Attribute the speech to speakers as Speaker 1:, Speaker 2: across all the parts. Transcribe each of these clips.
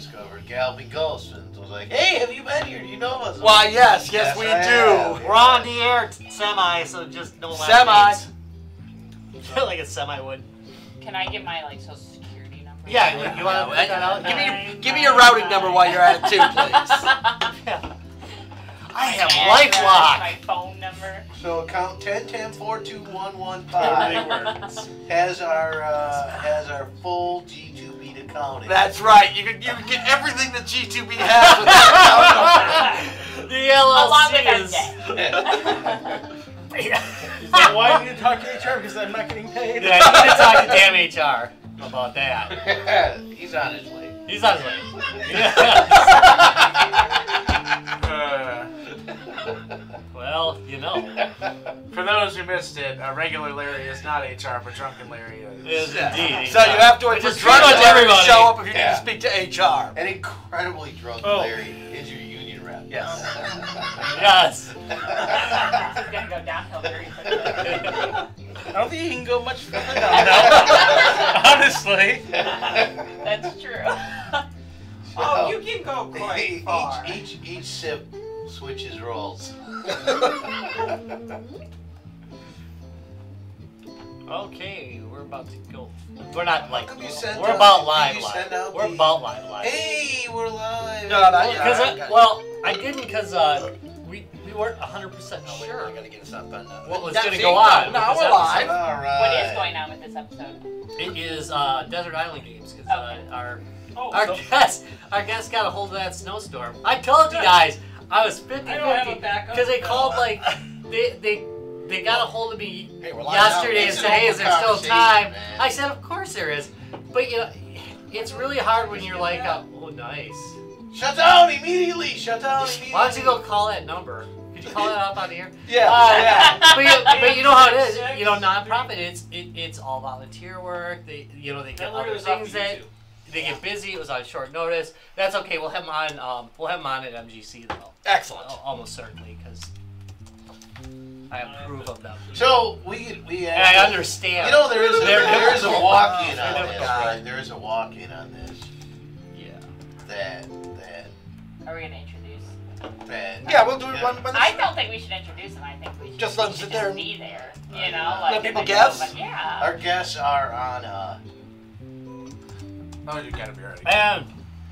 Speaker 1: discovered Galloping Ghost and was like, hey, have you been here? Do you know us?
Speaker 2: Why, yes, we do.
Speaker 1: Have.
Speaker 3: We're on the air, semi, so just no last names. Like a semi would.
Speaker 4: Can I get my social security number?
Speaker 3: Yeah, you want to put that out?
Speaker 2: Give me your routing number while you're at it too, please.
Speaker 3: Yeah. I have
Speaker 4: LifeLock.
Speaker 3: LifeLock.
Speaker 4: My phone number.
Speaker 1: So account 10104215 has our full G2B account.
Speaker 2: That's right. You can get everything that G2B has with that account.
Speaker 3: The LLC is.
Speaker 5: Is that why you need to talk to HR? Because I'm not getting paid?
Speaker 3: Yeah, you need to talk to damn HR about that.
Speaker 1: He's on his way.
Speaker 3: He's on his way. Yeah. Well, you know.
Speaker 5: For those who missed it, regular Larry is not HR, but drunken Larry is.
Speaker 3: Is indeed.
Speaker 2: So you have to wait for
Speaker 3: Just
Speaker 2: drunken
Speaker 3: pretty much
Speaker 2: Larry to
Speaker 3: everybody.
Speaker 2: show up if you need to speak to HR.
Speaker 1: An incredibly drunk
Speaker 5: Oh.
Speaker 1: Larry is your union rep.
Speaker 3: Yes. Yes.
Speaker 4: This is gonna go downhill very quickly.
Speaker 5: I don't think you can go much further down. Honestly.
Speaker 4: That's true.
Speaker 6: Oh, you can go quite far.
Speaker 1: Each sip switches roles.
Speaker 3: Okay, we're about to go. We're not like.
Speaker 1: Come you send
Speaker 3: We're
Speaker 1: out-
Speaker 3: about
Speaker 1: did
Speaker 3: live.
Speaker 1: you send out
Speaker 3: We're
Speaker 1: the-
Speaker 3: about live.
Speaker 1: Hey, we're live.
Speaker 2: No, not yet.
Speaker 3: Well, I didn't because we weren't 100%
Speaker 2: We're
Speaker 3: sure
Speaker 2: gonna get something on
Speaker 3: what was
Speaker 2: Yeah,
Speaker 3: going to
Speaker 2: see,
Speaker 3: go on.
Speaker 2: No,
Speaker 3: with
Speaker 2: we're
Speaker 3: this
Speaker 2: live.
Speaker 3: episode.
Speaker 1: All right.
Speaker 4: What is going on with this episode?
Speaker 3: It is Desert Island Games because
Speaker 4: Okay.
Speaker 3: our
Speaker 5: Oh,
Speaker 3: guest got a hold of that snowstorm. I told you guys I was 50-50
Speaker 6: I don't have a backup.
Speaker 3: because they called like they got a hold of me
Speaker 2: Hey, we're live
Speaker 3: yesterday
Speaker 2: now.
Speaker 3: and said, hey, is there still time?
Speaker 1: Man.
Speaker 3: I said, of course there is. But you know, it's really hard when you're like, oh, nice.
Speaker 1: Shut down immediately. Shut down immediately.
Speaker 3: Why don't you go call that number? Could you call that up on the air?
Speaker 2: Yeah.
Speaker 3: But you know how it is. You know, nonprofit. It's all volunteer work. They get other things that they get busy. It was on short notice. That's okay. We'll have them on. We'll have them on at MGC though.
Speaker 2: Excellent.
Speaker 3: Almost certainly because I approve of them.
Speaker 1: So we
Speaker 3: And I understand.
Speaker 1: You know there is a
Speaker 3: They're
Speaker 1: walk-in on
Speaker 3: they're
Speaker 1: this,
Speaker 3: difficult.
Speaker 1: right? There is a walk-in on this.
Speaker 3: Yeah.
Speaker 1: That.
Speaker 4: Are we gonna introduce?
Speaker 2: Yeah, we'll do it one.
Speaker 4: I don't think we should introduce them. I think we should
Speaker 2: Just let them sit there and
Speaker 4: be there. You know, like
Speaker 2: let people
Speaker 4: if
Speaker 2: guess?
Speaker 4: it's open, yeah.
Speaker 1: Our guests are on.
Speaker 5: Oh, you gotta be ready.
Speaker 3: And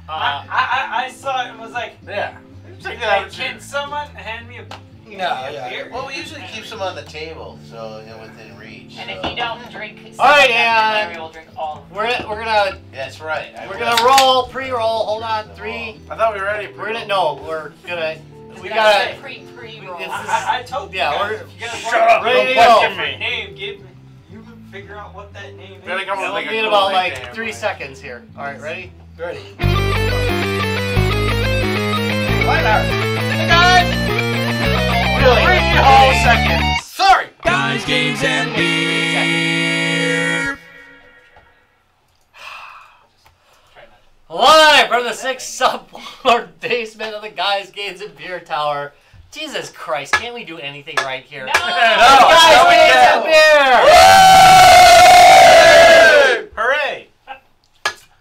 Speaker 6: I saw it and was like,
Speaker 5: Yeah.
Speaker 6: like,
Speaker 5: Take it
Speaker 6: can someone hand me a beer?
Speaker 1: Well, we usually keep them on the table, so within reach.
Speaker 4: And
Speaker 1: so.
Speaker 4: if you don't drink,
Speaker 3: All right,
Speaker 4: then
Speaker 3: and
Speaker 4: we will drink all of them.
Speaker 3: we're gonna
Speaker 1: That's right.
Speaker 3: we're gonna roll pre-roll. Hold on, 3.
Speaker 5: I thought we were ready.
Speaker 3: We're gonna no. We're gonna. We
Speaker 4: gotta
Speaker 3: gotta.
Speaker 4: pre-roll.
Speaker 3: It's-
Speaker 6: I told you
Speaker 3: Yeah,
Speaker 6: guys,
Speaker 3: we're-
Speaker 6: if you guys
Speaker 5: Shut
Speaker 6: want
Speaker 5: up,
Speaker 3: ready
Speaker 6: a
Speaker 3: to go.
Speaker 6: different name, you figure out what that name is.
Speaker 5: Gotta come up
Speaker 3: It'll
Speaker 5: with like
Speaker 3: be
Speaker 5: a
Speaker 3: in
Speaker 5: cool
Speaker 3: about
Speaker 5: nickname,
Speaker 3: like 3
Speaker 5: right?
Speaker 3: seconds here. All right, ready?
Speaker 2: Ready.
Speaker 3: Really?
Speaker 5: 3 whole seconds.
Speaker 2: Sorry.
Speaker 7: Guys, games, and beer.
Speaker 3: Live from the 6th sub-floor basement of the Guys, Games, and Beer Tower. Jesus Christ, can't we do anything right here?
Speaker 4: No!
Speaker 3: Guys,
Speaker 2: we
Speaker 3: Games,
Speaker 2: can.
Speaker 3: and Beer!
Speaker 5: Hooray!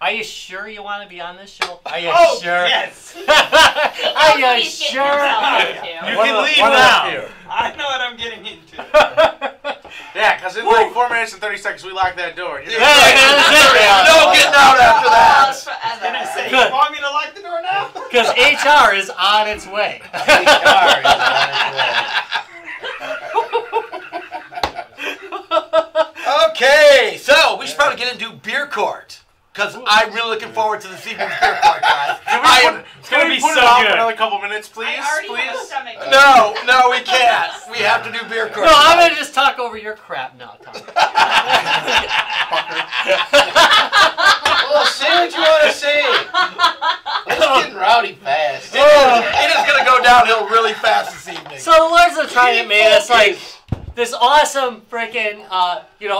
Speaker 3: Are you sure you want to be on this show? Are you
Speaker 5: Oh,
Speaker 3: sure?
Speaker 5: yes.
Speaker 3: Are you
Speaker 4: He's getting
Speaker 3: sure?
Speaker 4: himself into.
Speaker 5: You
Speaker 2: One
Speaker 5: can
Speaker 2: of-
Speaker 5: leave
Speaker 2: one of
Speaker 5: now.
Speaker 2: you.
Speaker 6: I know what I'm getting into.
Speaker 5: Yeah, because in like 4 minutes and 30 seconds, we lock that door. You know?
Speaker 2: No getting out after that.
Speaker 6: Gonna say, you want me to lock the door now?
Speaker 3: Because HR is on its way.
Speaker 1: HR is on its way.
Speaker 2: Okay, so we should probably get into beer court. Because I'm really looking forward to this evening's beer court, guys.
Speaker 5: It's gonna be so good. For another couple minutes, please.
Speaker 4: I already have a
Speaker 5: Please.
Speaker 4: stomach.
Speaker 2: No, we can't. We have to do beer court.
Speaker 3: No, I'm going to just talk over your crap now, Tom.
Speaker 1: Well, say what you want to say. It's getting rowdy fast.
Speaker 2: It is going to go downhill really fast this evening.
Speaker 3: So the Lords of Trident made us like this awesome freaking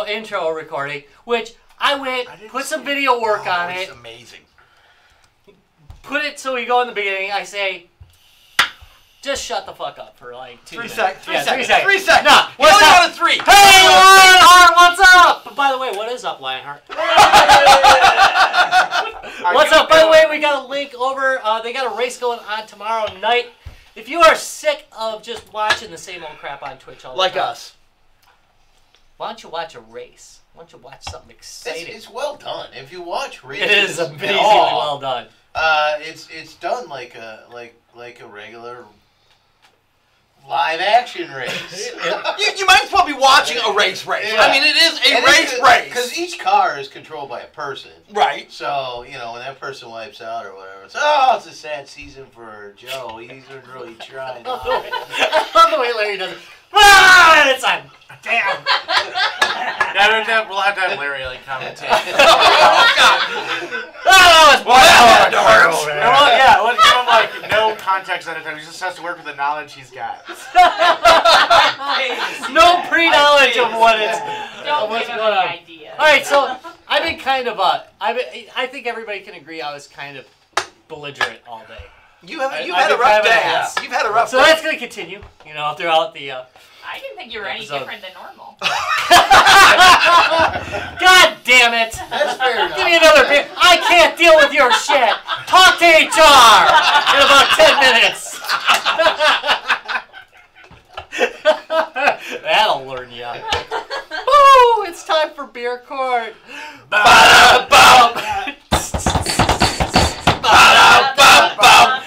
Speaker 3: intro recording, which I went, put some video work on
Speaker 2: It's
Speaker 3: it,
Speaker 2: amazing.
Speaker 3: put it so we go in the beginning. I say just shut the fuck up for like 2 minutes.
Speaker 2: 3 seconds. 3
Speaker 3: Yeah,
Speaker 2: seconds.
Speaker 3: 3 seconds.
Speaker 2: 3 seconds.
Speaker 3: Nah,
Speaker 2: You only got a 3.
Speaker 3: Hey, Lionheart, what's up? But by the way, what is up, Lionheart? What's up? By the way, we got a link over. They got a race going on tomorrow night. If you are sick of just watching the same old crap on Twitch all the
Speaker 2: Like
Speaker 3: time,
Speaker 2: us.
Speaker 3: why don't you watch a race? Why don't you watch something exciting?
Speaker 1: It's well done. If you watch races,
Speaker 3: It is amazingly
Speaker 1: all,
Speaker 3: well done.
Speaker 1: it's done like a regular live action race.
Speaker 2: You might as well be watching a race.
Speaker 1: Yeah.
Speaker 2: I mean, it is a race.
Speaker 1: Because each car is controlled by a person.
Speaker 2: Right.
Speaker 1: So, you know, when that person wipes out or whatever, it's a sad season for Joe. He's been really trying.
Speaker 3: I love the way Larry does it. Ah, it's on. Damn.
Speaker 5: Yeah, we'll have to have Larry like commentate.
Speaker 3: Oh, God. Oh, it's
Speaker 5: We'll give him like no context at a time. He just has to work with the knowledge he's got.
Speaker 3: No pre-knowledge of what it's.
Speaker 4: Don't
Speaker 3: what's
Speaker 4: give him
Speaker 3: going on.
Speaker 4: any idea.
Speaker 3: All right, so I've been kind of I think everybody can agree I was kind of belligerent all day.
Speaker 2: You've had a
Speaker 3: I've been
Speaker 2: rough
Speaker 3: kind of
Speaker 2: day.
Speaker 3: an ass.
Speaker 2: You've had a rough
Speaker 3: So
Speaker 2: day.
Speaker 3: that's going to continue, throughout the.
Speaker 4: I didn't think you were any
Speaker 3: Episode.
Speaker 4: different than normal.
Speaker 3: God damn it!
Speaker 1: That's fair enough.
Speaker 3: Give me another beer. I can't deal with your shit. Talk to HR in about 10 minutes. That'll learn you. Woo! It's time for beer court.
Speaker 2: Ba-da-bum. Ba-da-bum-bum.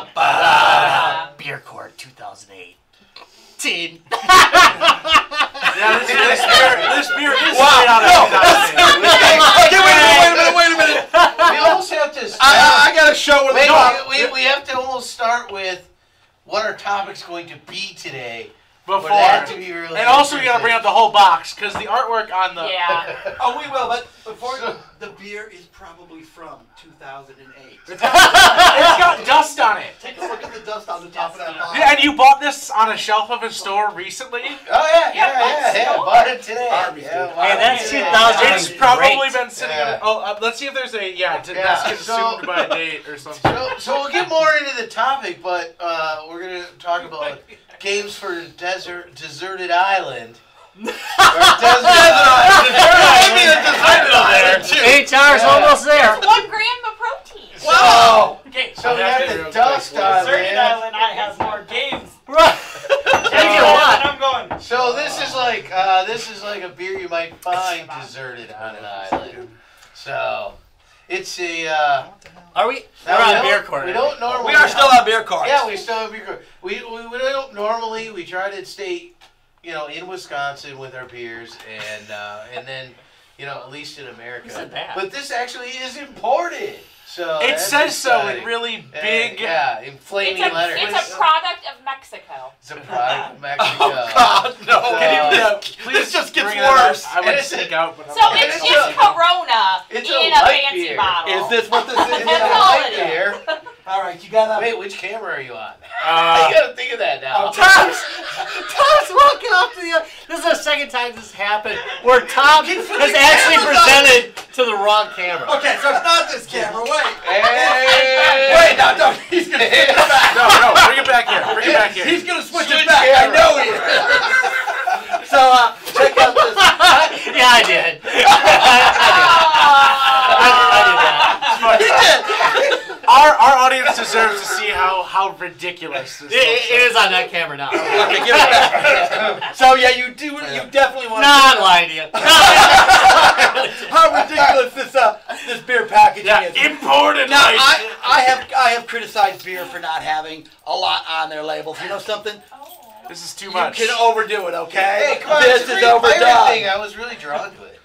Speaker 2: Ba-da-bum-bum-bum-bum.
Speaker 3: Beer court 2008.
Speaker 5: Yeah, this beer is
Speaker 2: Wow,
Speaker 5: straight out of
Speaker 2: no,
Speaker 5: 2008.
Speaker 2: Okay, wait a minute.
Speaker 1: We almost have to start.
Speaker 2: I got to show where the top.
Speaker 1: We have to almost start with what our topic's going to be today.
Speaker 5: Before.
Speaker 1: For that to be really
Speaker 5: And also you gotta bring up the whole box, because the artwork on the...
Speaker 4: Yeah.
Speaker 6: Oh, we will, but before the beer is probably from 2008.
Speaker 5: It's got dust on it.
Speaker 6: Take a look at the dust on the top of that bottle.
Speaker 5: Yeah, and you bought this on a shelf of a store recently?
Speaker 1: Oh, yeah. Bought it today.
Speaker 6: Arby's,
Speaker 1: Yeah,
Speaker 6: dude.
Speaker 1: bought
Speaker 3: Hey,
Speaker 1: it
Speaker 3: that's
Speaker 1: today.
Speaker 3: 2000.
Speaker 5: It's probably
Speaker 3: Great.
Speaker 5: been sitting
Speaker 1: Yeah.
Speaker 5: in let's see if there's a, that's consumed by a date or something.
Speaker 1: So we'll get more into the topic, but we're going to talk about games for deserted island.
Speaker 3: HR's almost there.
Speaker 4: 1 gram of protein.
Speaker 1: Wow!
Speaker 6: Okay,
Speaker 1: So we got the dust on
Speaker 6: Deserted
Speaker 1: it.
Speaker 6: Island, I have more games.
Speaker 3: Right.
Speaker 6: And I'm going.
Speaker 1: So this is like a beer you might find deserted on an island. So it's a.
Speaker 3: Are we?
Speaker 1: now
Speaker 3: We're
Speaker 1: we
Speaker 3: on
Speaker 1: don't-
Speaker 3: beer court.
Speaker 1: We don't normally.
Speaker 2: We are still on beer cards.
Speaker 1: Yeah, we still have beer court. We don't normally. We try to stay, in Wisconsin with our beers, and then, at least in America.
Speaker 3: Who said that?
Speaker 1: But this actually is imported. So
Speaker 5: It
Speaker 1: that's
Speaker 5: says so in
Speaker 1: exciting.
Speaker 5: really big...
Speaker 1: in flaming letters.
Speaker 4: It's a product of Mexico.
Speaker 1: It's a product of Mexico.
Speaker 2: Oh God, no!
Speaker 5: Please
Speaker 2: just gets
Speaker 5: bring that up.
Speaker 2: worse.
Speaker 5: I would
Speaker 1: And it's-
Speaker 5: sneak out, but I'm
Speaker 4: So
Speaker 5: not
Speaker 4: it's
Speaker 5: gonna.
Speaker 4: just Corona
Speaker 1: It's
Speaker 4: in
Speaker 1: a
Speaker 4: a
Speaker 1: light
Speaker 4: fancy
Speaker 1: beer.
Speaker 4: bottle.
Speaker 2: Is this what this is?
Speaker 1: It's
Speaker 4: That's
Speaker 1: a
Speaker 4: all
Speaker 1: light
Speaker 4: it is.
Speaker 1: beer.
Speaker 6: All right, you got
Speaker 1: Wait, which camera are you on?
Speaker 5: Uh,
Speaker 1: You gotta think of that now.
Speaker 3: Tom's walking up to the. This is the second time this has happened where Tom has actually presented to the wrong camera.
Speaker 6: Okay, so it's not this camera. Wait.
Speaker 1: Hey!
Speaker 2: Wait, no, he's gonna switch it back.
Speaker 5: no, bring it back here. Bring it back here.
Speaker 2: He's gonna switch
Speaker 1: Switch
Speaker 2: it back.
Speaker 1: camera.
Speaker 2: I know he is. So check out this.
Speaker 3: Yeah, I did. I did that.
Speaker 2: He did.
Speaker 5: Our audience deserves to see how ridiculous this
Speaker 3: It is on that camera now.
Speaker 2: Okay, give it back. So yeah, you definitely want.
Speaker 3: No, I'm lying to you.
Speaker 2: How ridiculous this beer packaging is.
Speaker 5: imported.
Speaker 2: Now I have criticized beer for not having a lot on their labels. You know something?
Speaker 5: This is too
Speaker 2: You
Speaker 5: much.
Speaker 2: can overdo it, okay?
Speaker 1: Hey, come on,
Speaker 2: This
Speaker 1: it's a
Speaker 2: is
Speaker 1: great pirate
Speaker 2: overdone.
Speaker 1: thing. I was really drawn to it.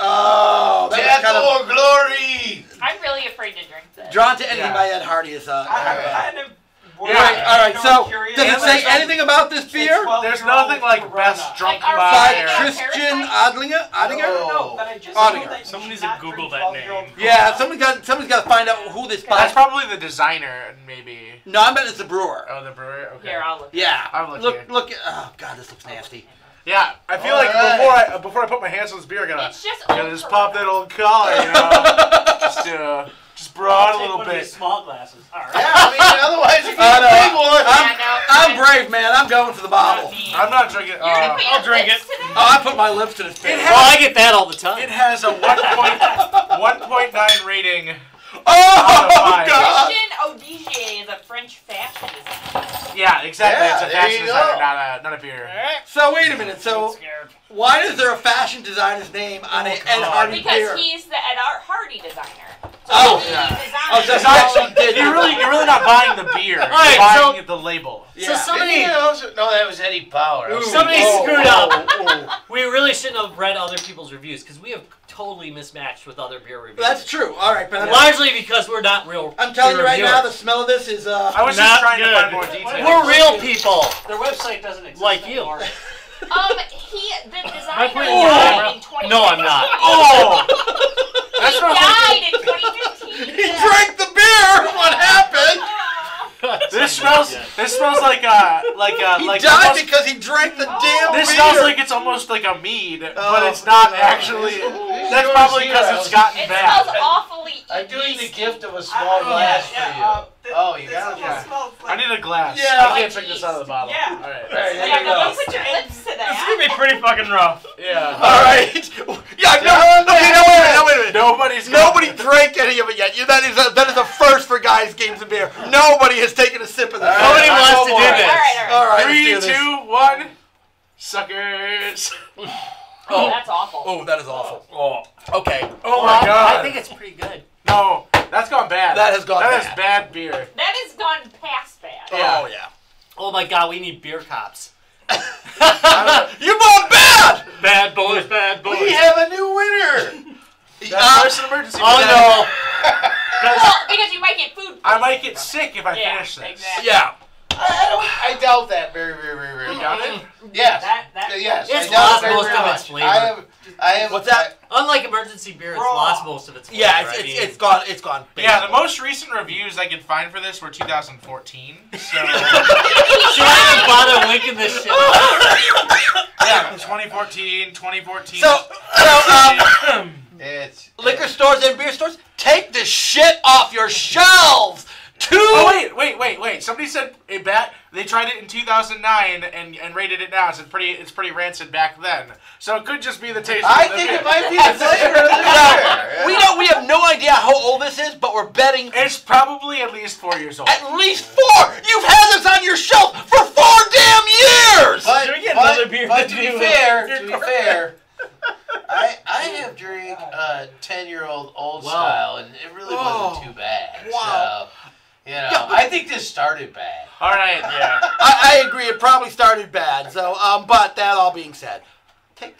Speaker 2: Oh, that was
Speaker 1: Death
Speaker 2: kind of
Speaker 1: or glory!
Speaker 4: I'm really afraid to drink this.
Speaker 2: drawn to anything
Speaker 5: Yeah.
Speaker 2: by Ed Hardy is
Speaker 6: I'm kind of.
Speaker 2: All right. So
Speaker 6: curious.
Speaker 2: does it say anything about this beer?
Speaker 5: There's nothing like best drunk
Speaker 4: Like, are
Speaker 5: by
Speaker 2: By
Speaker 4: Yeah.
Speaker 2: Christian Adlinger?
Speaker 6: No, but I just
Speaker 2: Oh,
Speaker 6: know
Speaker 2: yeah.
Speaker 6: that you
Speaker 7: Somebody
Speaker 6: should
Speaker 7: should
Speaker 6: not
Speaker 7: Google
Speaker 6: drink
Speaker 7: that
Speaker 6: 12-year-old
Speaker 7: name.
Speaker 2: Yeah, somebody's got to find out who this
Speaker 5: That's
Speaker 2: by.
Speaker 5: probably the designer, maybe.
Speaker 2: No, I bet it's the brewer.
Speaker 5: Oh, the brewer. Okay.
Speaker 4: Here, I'll look.
Speaker 2: Yeah.
Speaker 5: I'm looking.
Speaker 2: Look. Oh God, this looks nasty.
Speaker 5: Yeah, I feel
Speaker 1: All
Speaker 5: like
Speaker 1: right.
Speaker 5: before I put my hands on this beer, I
Speaker 4: It's just
Speaker 5: gotta just pop that old collar, just broad a little bit.
Speaker 7: Small glasses. All right.
Speaker 1: Yeah, I mean, otherwise you get a big one.
Speaker 2: I'm brave, man. I'm going for the bottle.
Speaker 5: I'm not drinking.
Speaker 2: I'll drink it. Oh, I put my lips to this thing.
Speaker 3: Well, I get that all the time.
Speaker 5: It has a 1.9 rating.
Speaker 2: Oh, God.
Speaker 4: Christian Odigier is a French fashion designer.
Speaker 5: Yeah, exactly.
Speaker 1: Yeah,
Speaker 5: it's a
Speaker 1: there
Speaker 5: fashion
Speaker 1: you
Speaker 5: designer,
Speaker 1: go.
Speaker 5: not a beer.
Speaker 2: So wait a minute. So why is there a fashion designer's name on an Ed Hardy
Speaker 4: Because
Speaker 2: beer?
Speaker 4: he's the Ed Hardy designer. So
Speaker 2: Oh,
Speaker 4: he
Speaker 5: yeah.
Speaker 4: designed
Speaker 2: so
Speaker 5: It's
Speaker 2: he actually did.
Speaker 5: You're really not buying the beer. You're
Speaker 3: Alright,
Speaker 5: buying the label.
Speaker 3: So somebody,
Speaker 1: No, that was Eddie Power.
Speaker 3: somebody screwed up. We really shouldn't have read other people's reviews because we have totally mismatched with other beer reviews.
Speaker 2: That's true. All right, but
Speaker 3: Largely because we're not real.
Speaker 2: I'm telling you
Speaker 3: beer
Speaker 2: right now, the
Speaker 3: reviewers.
Speaker 2: smell of this is
Speaker 5: I was
Speaker 3: Not
Speaker 5: just trying to
Speaker 3: good.
Speaker 5: find more details.
Speaker 3: We're real people.
Speaker 7: Their website doesn't exist
Speaker 3: Like you.
Speaker 7: anymore.
Speaker 4: the designer
Speaker 3: putting
Speaker 4: died
Speaker 3: you
Speaker 4: in 2015.
Speaker 3: No, I'm not.
Speaker 5: Oh!
Speaker 4: He died in 2015.
Speaker 2: he drank the beer. What happened?
Speaker 5: This smells like
Speaker 2: He
Speaker 5: like
Speaker 2: died
Speaker 5: almost,
Speaker 2: because he drank the damn
Speaker 5: this
Speaker 2: beer.
Speaker 5: smells like it's almost like a mead, but
Speaker 2: Oh,
Speaker 5: it's not
Speaker 2: no.
Speaker 5: actually.
Speaker 1: These
Speaker 5: That's
Speaker 1: yours
Speaker 5: probably
Speaker 1: here,
Speaker 5: because it's gotten
Speaker 4: It
Speaker 5: bad.
Speaker 4: smells awfully
Speaker 1: I'm doing the
Speaker 4: yeasty.
Speaker 1: gift of a small glass for you. Oh, you got it.
Speaker 5: Yeah.
Speaker 6: Smells
Speaker 5: I need a glass.
Speaker 2: Yeah.
Speaker 5: I can't drink this out of the bottle.
Speaker 6: Yeah.
Speaker 5: All right.
Speaker 1: There
Speaker 4: Yeah,
Speaker 1: you
Speaker 4: no,
Speaker 1: go.
Speaker 4: don't put your lips to
Speaker 7: It's
Speaker 4: that.
Speaker 7: gonna be pretty fucking rough.
Speaker 5: Yeah.
Speaker 2: All right. Yeah. No, wait a minute. Nobody drank any of it yet. That is a first for guys' games of beer. Nobody has taken a sip of this.
Speaker 3: Nobody
Speaker 1: All right,
Speaker 3: wants to do
Speaker 1: all right.
Speaker 3: this.
Speaker 2: All right.
Speaker 5: 3,
Speaker 2: let's do this.
Speaker 5: 2, 1. Suckers.
Speaker 4: Oh, that's awful.
Speaker 2: Oh, that is awful. Oh. Okay.
Speaker 5: Oh my god.
Speaker 3: I think it's pretty good.
Speaker 5: No, that's gone bad.
Speaker 2: That has gone
Speaker 5: That
Speaker 2: bad.
Speaker 5: is bad beer.
Speaker 4: That has gone past bad.
Speaker 5: Yeah.
Speaker 2: Oh yeah.
Speaker 3: Oh my God, we need beer cops.
Speaker 2: You bought bad.
Speaker 3: Bad boys, bad boys.
Speaker 1: We have a new winner.
Speaker 5: That's an emergency.
Speaker 3: Oh no.
Speaker 4: Well, because you might get food.
Speaker 5: I might get sick if I
Speaker 4: Yeah,
Speaker 5: finish this.
Speaker 4: exactly.
Speaker 2: Yeah.
Speaker 1: I doubt that very, very, very, very.
Speaker 5: You got it?
Speaker 1: Yes.
Speaker 7: That
Speaker 1: Yes.
Speaker 3: It's
Speaker 1: I doubt
Speaker 3: lost
Speaker 1: very,
Speaker 3: most
Speaker 1: very
Speaker 3: of
Speaker 1: much.
Speaker 3: its flavor.
Speaker 1: I have.
Speaker 2: What's that?
Speaker 3: Unlike emergency beer, it's
Speaker 7: Raw.
Speaker 3: lost most of its flavor.
Speaker 2: Yeah.
Speaker 3: I
Speaker 2: It's
Speaker 3: mean,
Speaker 2: it's gone.
Speaker 5: Yeah, the most recent reviews I could find for this were 2014. So
Speaker 3: Should I even bother linking this shit?
Speaker 5: yeah, 2014, 2014.
Speaker 2: So
Speaker 1: It's
Speaker 2: liquor stores and beer stores, take the shit off your shelves.
Speaker 5: Oh wait! Somebody said they tried it in 2009 and rated it now. So it's pretty rancid back then. So it could just be the taste.
Speaker 1: I
Speaker 5: of the
Speaker 1: think
Speaker 5: beer.
Speaker 1: it might be the flavor of the beer.
Speaker 2: We have no idea how old this is, but we're betting
Speaker 5: It's probably at least 4 years old.
Speaker 2: at least 4. You've had this on your shelf for 4 damn years.
Speaker 1: But,
Speaker 7: Should we get another beer
Speaker 1: but
Speaker 7: to
Speaker 1: to
Speaker 7: do
Speaker 1: be
Speaker 7: with
Speaker 1: fair,
Speaker 7: beer
Speaker 1: to be
Speaker 7: cart?
Speaker 1: fair, I have drank 10-year-old old
Speaker 3: Wow.
Speaker 1: style, and it really wasn't too bad.
Speaker 2: Wow.
Speaker 1: So, I think this started bad.
Speaker 5: All right, yeah.
Speaker 2: I agree. It probably started bad. So, but that all being said, take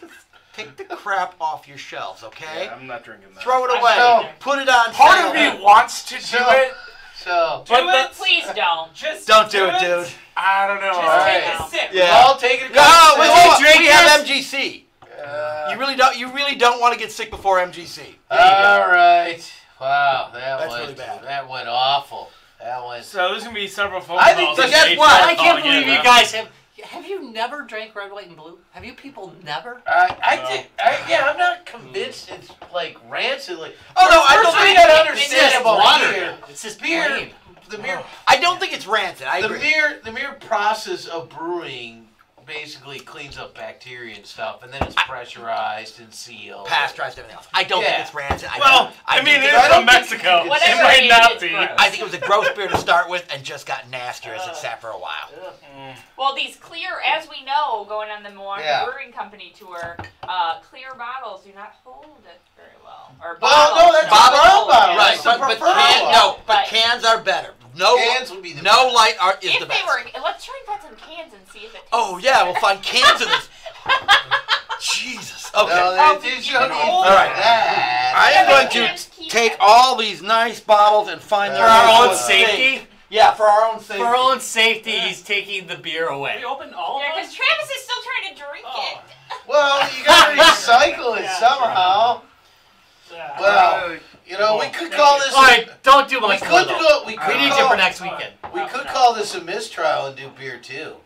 Speaker 2: the crap off your shelves, okay?
Speaker 7: I'm not drinking that.
Speaker 2: Throw it away.
Speaker 1: So-
Speaker 2: Put it on
Speaker 5: Part
Speaker 2: sale.
Speaker 5: of me wants to do
Speaker 1: So-
Speaker 5: it.
Speaker 1: So,
Speaker 4: Please don't.
Speaker 6: Just
Speaker 2: Don't do it, dude.
Speaker 5: I don't know.
Speaker 6: Just
Speaker 1: All
Speaker 6: take
Speaker 1: right.
Speaker 6: a sip.
Speaker 1: we've all taken a
Speaker 2: No,
Speaker 1: couple
Speaker 2: wait,
Speaker 1: sips.
Speaker 2: we have MGC.
Speaker 1: Uh,
Speaker 2: You really don't want to get sick before MGC.
Speaker 1: all right. Wow,
Speaker 2: That's
Speaker 1: went
Speaker 2: really bad.
Speaker 1: That went awful. That went.
Speaker 7: So there's gonna be several phone
Speaker 1: I
Speaker 7: calls.
Speaker 1: think so
Speaker 7: and
Speaker 2: guess
Speaker 7: HR
Speaker 2: what?
Speaker 3: I can't
Speaker 7: calling
Speaker 3: believe
Speaker 7: in,
Speaker 3: you
Speaker 7: huh?
Speaker 3: guys have you never drank red, white, and blue? Have you people never?
Speaker 1: I'm not convinced it's like rancid. Like,
Speaker 2: Oh, no, I don't
Speaker 1: first thing
Speaker 2: think
Speaker 1: you gotta
Speaker 3: It's
Speaker 1: understand
Speaker 3: just
Speaker 1: about
Speaker 3: water.
Speaker 1: beer.
Speaker 3: It's just
Speaker 1: Beer.
Speaker 3: plain.
Speaker 1: The mere,
Speaker 2: I don't think it's rancid. I
Speaker 1: the
Speaker 2: agree.
Speaker 1: mere process of brewing basically cleans up bacteria and stuff, and then it's pressurized and sealed.
Speaker 2: Pasteurized everything else. I don't think
Speaker 1: Yeah.
Speaker 2: it's rancid.
Speaker 7: Well,
Speaker 2: I
Speaker 7: I mean,
Speaker 2: think
Speaker 7: it's
Speaker 1: I
Speaker 7: from
Speaker 1: don't think
Speaker 7: Mexico.
Speaker 1: you
Speaker 7: It
Speaker 4: Whatever
Speaker 7: might
Speaker 4: it
Speaker 7: not
Speaker 4: is,
Speaker 7: be.
Speaker 4: it's gross.
Speaker 2: I think it was a gross beer to start with and just got nastier as it sat for a while.
Speaker 4: Well, these clear, as we know, going on the Milwaukee
Speaker 1: Yeah.
Speaker 4: Brewing Company tour, clear bottles do not hold it very well. Or
Speaker 1: Well, no, that's
Speaker 2: Bottle-
Speaker 1: a brown bottle.
Speaker 2: Right,
Speaker 1: That's the
Speaker 2: but
Speaker 1: preferred one.
Speaker 4: But-
Speaker 2: cans are better. No,
Speaker 1: Cans would be the
Speaker 2: no light art is
Speaker 4: If
Speaker 2: the
Speaker 4: they
Speaker 2: best.
Speaker 4: were, let's try and find some cans and see if it.
Speaker 2: Oh yeah, we'll find cans of this. Jesus. Okay.
Speaker 1: No, they you don't need
Speaker 2: All right.
Speaker 1: that.
Speaker 2: I am
Speaker 4: Yeah,
Speaker 2: going
Speaker 4: but
Speaker 2: to
Speaker 4: cans keep
Speaker 2: take
Speaker 4: it.
Speaker 2: all these nice bottles and find
Speaker 3: For
Speaker 2: their
Speaker 3: our own
Speaker 2: own
Speaker 3: safety.
Speaker 2: Yeah, for our own safety.
Speaker 3: For our own safety, he's taking the beer away.
Speaker 7: We opened all
Speaker 4: Yeah,
Speaker 7: of them?
Speaker 4: because Travis is still trying to drink
Speaker 7: Oh.
Speaker 4: it.
Speaker 1: Well, you gotta recycle it
Speaker 7: Yeah.
Speaker 1: somehow.
Speaker 7: Yeah.
Speaker 1: Well, we could call this.
Speaker 3: All right, don't do
Speaker 1: We
Speaker 3: much
Speaker 1: could
Speaker 3: more
Speaker 1: do
Speaker 3: though.
Speaker 1: it. We
Speaker 3: We
Speaker 1: could
Speaker 3: need you
Speaker 1: call.
Speaker 3: for next weekend.
Speaker 1: We could call this a mistrial and do beer too.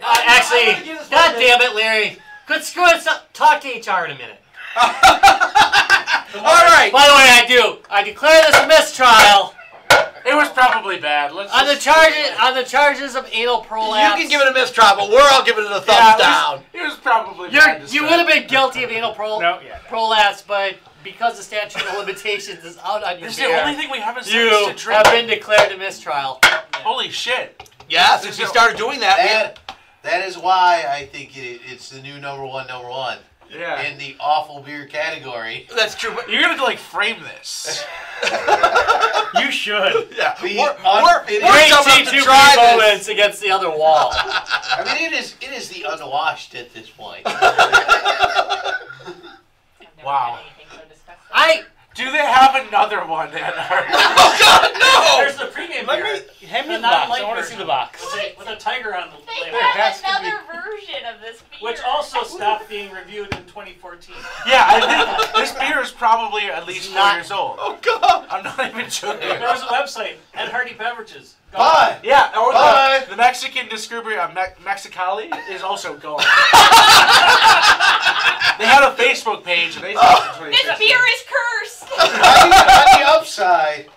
Speaker 3: Actually,
Speaker 2: I'm gonna give this
Speaker 3: God
Speaker 2: one
Speaker 3: damn it, Larry. Good, screw it. Talk to HR in a minute.
Speaker 2: All right.
Speaker 3: By the way, I declare this a mistrial
Speaker 5: It was probably bad.
Speaker 3: on the charges of anal prolapse.
Speaker 2: You can give it a mistrial, but we're all giving it a thumbs down.
Speaker 5: It was probably bad.
Speaker 3: You would have been guilty of anal
Speaker 7: yeah.
Speaker 3: prolapse, but because the statute of limitations is out on your
Speaker 5: It's
Speaker 3: beer,
Speaker 5: the only thing we haven't said
Speaker 3: you
Speaker 5: to drink.
Speaker 3: have been declared a mistrial.
Speaker 5: Holy shit.
Speaker 2: Yeah, since we started doing that.
Speaker 1: That is why I think it's the new number one
Speaker 5: Yeah.
Speaker 1: in the awful beer category.
Speaker 2: That's true. But
Speaker 5: You're gonna like frame this.
Speaker 7: You should.
Speaker 2: yeah,
Speaker 1: The
Speaker 2: we're
Speaker 3: Great
Speaker 2: coming up to
Speaker 3: T2
Speaker 2: try this.
Speaker 3: moments against the other wall.
Speaker 1: I mean, it is the unwashed at this point.
Speaker 4: I've never
Speaker 5: Wow.
Speaker 4: had anything so disgusting.
Speaker 5: Do they have another one that
Speaker 2: Oh God, no!
Speaker 8: There's the pregame beer.
Speaker 7: Hand me
Speaker 8: The
Speaker 7: the box.
Speaker 8: non-light
Speaker 7: I want to
Speaker 8: version.
Speaker 7: see the box.
Speaker 8: With a tiger on the
Speaker 4: They
Speaker 8: label.
Speaker 4: have
Speaker 7: has to be-
Speaker 4: another version of this beer.
Speaker 8: Which also stopped being reviewed in 2014.
Speaker 5: Yeah, I think this beer is probably at least 4 years old.
Speaker 2: Oh God!
Speaker 5: I'm not even joking.
Speaker 8: There was a website, Ed Hardy Beverages.
Speaker 1: Bye.
Speaker 5: Yeah, or
Speaker 1: Bye.
Speaker 5: the Mexican distributor Mexicali is also gone. They had a Facebook page and they said
Speaker 4: This beer is cursed!
Speaker 1: on the upside,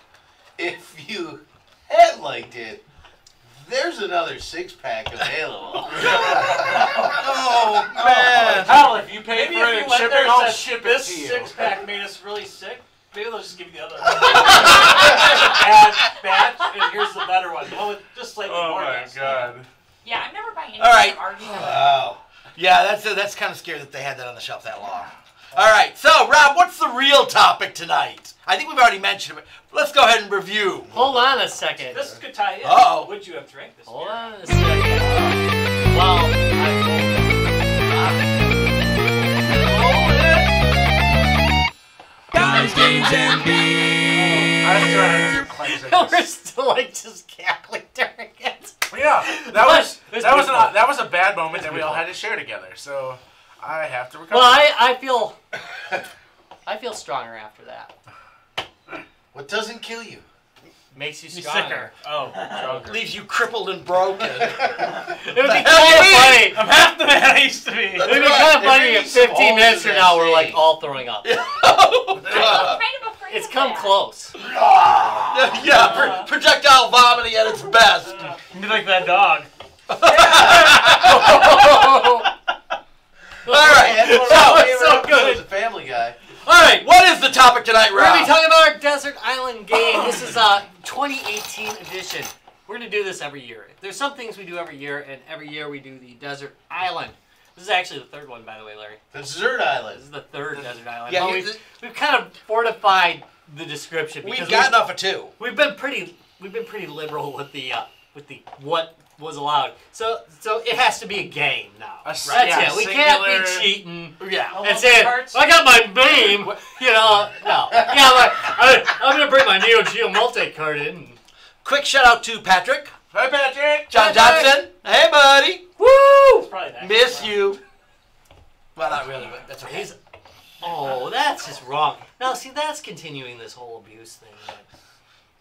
Speaker 1: if you had liked it, there's another 6-pack available.
Speaker 2: Oh man!
Speaker 5: Hell, if you pay
Speaker 8: Maybe
Speaker 5: for
Speaker 8: if
Speaker 5: it
Speaker 8: you went
Speaker 5: shipping,
Speaker 8: there
Speaker 5: I'll
Speaker 8: and said,
Speaker 5: ship it
Speaker 8: this
Speaker 5: to you.
Speaker 8: 6-pack made us really sick, maybe they'll just give you the other bad batch, and here's the better one. Oh, with just slightly
Speaker 5: Oh
Speaker 8: more
Speaker 5: my
Speaker 8: gas.
Speaker 5: god.
Speaker 4: Yeah, I'm never buying any
Speaker 2: All right.
Speaker 4: kind of argument.
Speaker 1: Wow.
Speaker 2: Yeah, that's kind of scary that they had that on the shelf that long. All right, so Rob, what's the real topic tonight? I think we've already mentioned it, but let's go ahead and review.
Speaker 3: Hold on a second.
Speaker 8: This could tie in.
Speaker 2: Uh-oh.
Speaker 8: Would you have drank this
Speaker 3: Hold
Speaker 8: beer?
Speaker 3: on a second. Well,
Speaker 9: Guys, games, and beer.
Speaker 5: I was trying to cleanse it.
Speaker 3: we're still like just cackling during it.
Speaker 5: Yeah,
Speaker 3: It's beautiful.
Speaker 5: that was a bad moment that we all had to share together. So I have to recover.
Speaker 3: Well, I feel stronger after that.
Speaker 1: What doesn't kill you?
Speaker 3: Makes you
Speaker 7: Be
Speaker 3: stronger.
Speaker 7: sicker. Oh, stronger.
Speaker 2: Leaves you crippled and broken.
Speaker 3: It would be
Speaker 2: The
Speaker 3: kind
Speaker 2: hell
Speaker 3: of
Speaker 2: you mean?
Speaker 3: funny.
Speaker 7: I'm half the man I used to be.
Speaker 3: It would be kind of funny
Speaker 1: There
Speaker 3: if
Speaker 1: is some
Speaker 3: 15
Speaker 1: holes
Speaker 3: minutes
Speaker 1: in
Speaker 3: from
Speaker 1: that
Speaker 3: now we're like
Speaker 1: saying.
Speaker 3: all throwing up.
Speaker 2: Oh, God.
Speaker 4: I'm kind of afraid
Speaker 3: It's
Speaker 4: of
Speaker 3: come
Speaker 4: that.
Speaker 3: close.
Speaker 2: Yeah, projectile vomiting at its best.
Speaker 7: Be like that dog.
Speaker 2: All right,
Speaker 3: That was so good.
Speaker 1: As a Family Guy.
Speaker 3: All right.
Speaker 2: what is the topic tonight,
Speaker 3: We're going to be
Speaker 2: Rob?
Speaker 3: talking about our Desert Island game. This is a 2018 edition. We're going to do this every year. There's some things we do every year, and every year we do the Desert Island. This is actually the third one, by the way, Larry.
Speaker 1: The Desert
Speaker 3: This
Speaker 1: Island.
Speaker 3: is the third Desert Island.
Speaker 2: Yeah,
Speaker 3: But we've kind of fortified the description
Speaker 2: We've
Speaker 3: because
Speaker 2: gotten off of 2.
Speaker 3: we've been pretty liberal with the what was allowed. So it has to be a game now.
Speaker 5: That's
Speaker 3: it. We can't
Speaker 5: singular-
Speaker 3: be cheating.
Speaker 2: Yeah.
Speaker 3: And saying, I got my name, you know, no. Yeah, like, I'm going to bring my Neo Geo multi-card in.
Speaker 2: Quick shout out to Patrick,
Speaker 5: Hi, Patrick.
Speaker 2: John
Speaker 3: Patrick.
Speaker 2: Johnson. Hey, buddy.
Speaker 3: Woo!
Speaker 8: It's probably that.
Speaker 2: Miss you. Well, not really, but that's okay.
Speaker 3: Oh, that's just wrong. Now, see, that's continuing this whole abuse thing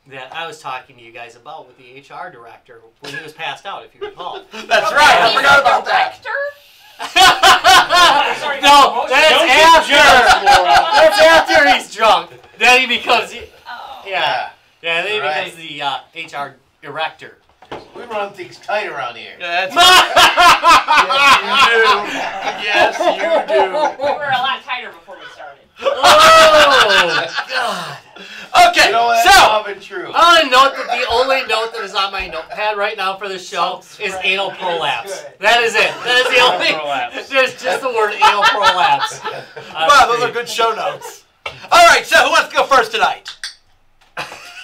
Speaker 3: that I was talking to you guys about with the HR director when he was passed out, if you recall.
Speaker 2: That's right. I
Speaker 4: He's
Speaker 2: forgot
Speaker 4: a
Speaker 2: about that.
Speaker 4: director?
Speaker 8: Sorry,
Speaker 3: No, that's after. That's after he's drunk. Then he becomes,
Speaker 4: Oh.
Speaker 3: yeah, then he
Speaker 1: Right.
Speaker 3: becomes the HR director.
Speaker 1: We run things tight around here.
Speaker 2: That's
Speaker 5: Yes, you do.
Speaker 4: We were a lot tighter before we started.
Speaker 3: Oh, God.
Speaker 2: Okay,
Speaker 1: You know what?
Speaker 2: so
Speaker 1: That's all been true.
Speaker 3: I want to note that the only note that is on my notepad right now for the show is anal prolapse. That is it. That is the only.
Speaker 7: Prolapse.
Speaker 3: There's just the word anal prolapse.
Speaker 2: wow, those are good show notes. All right, so who wants to go first tonight?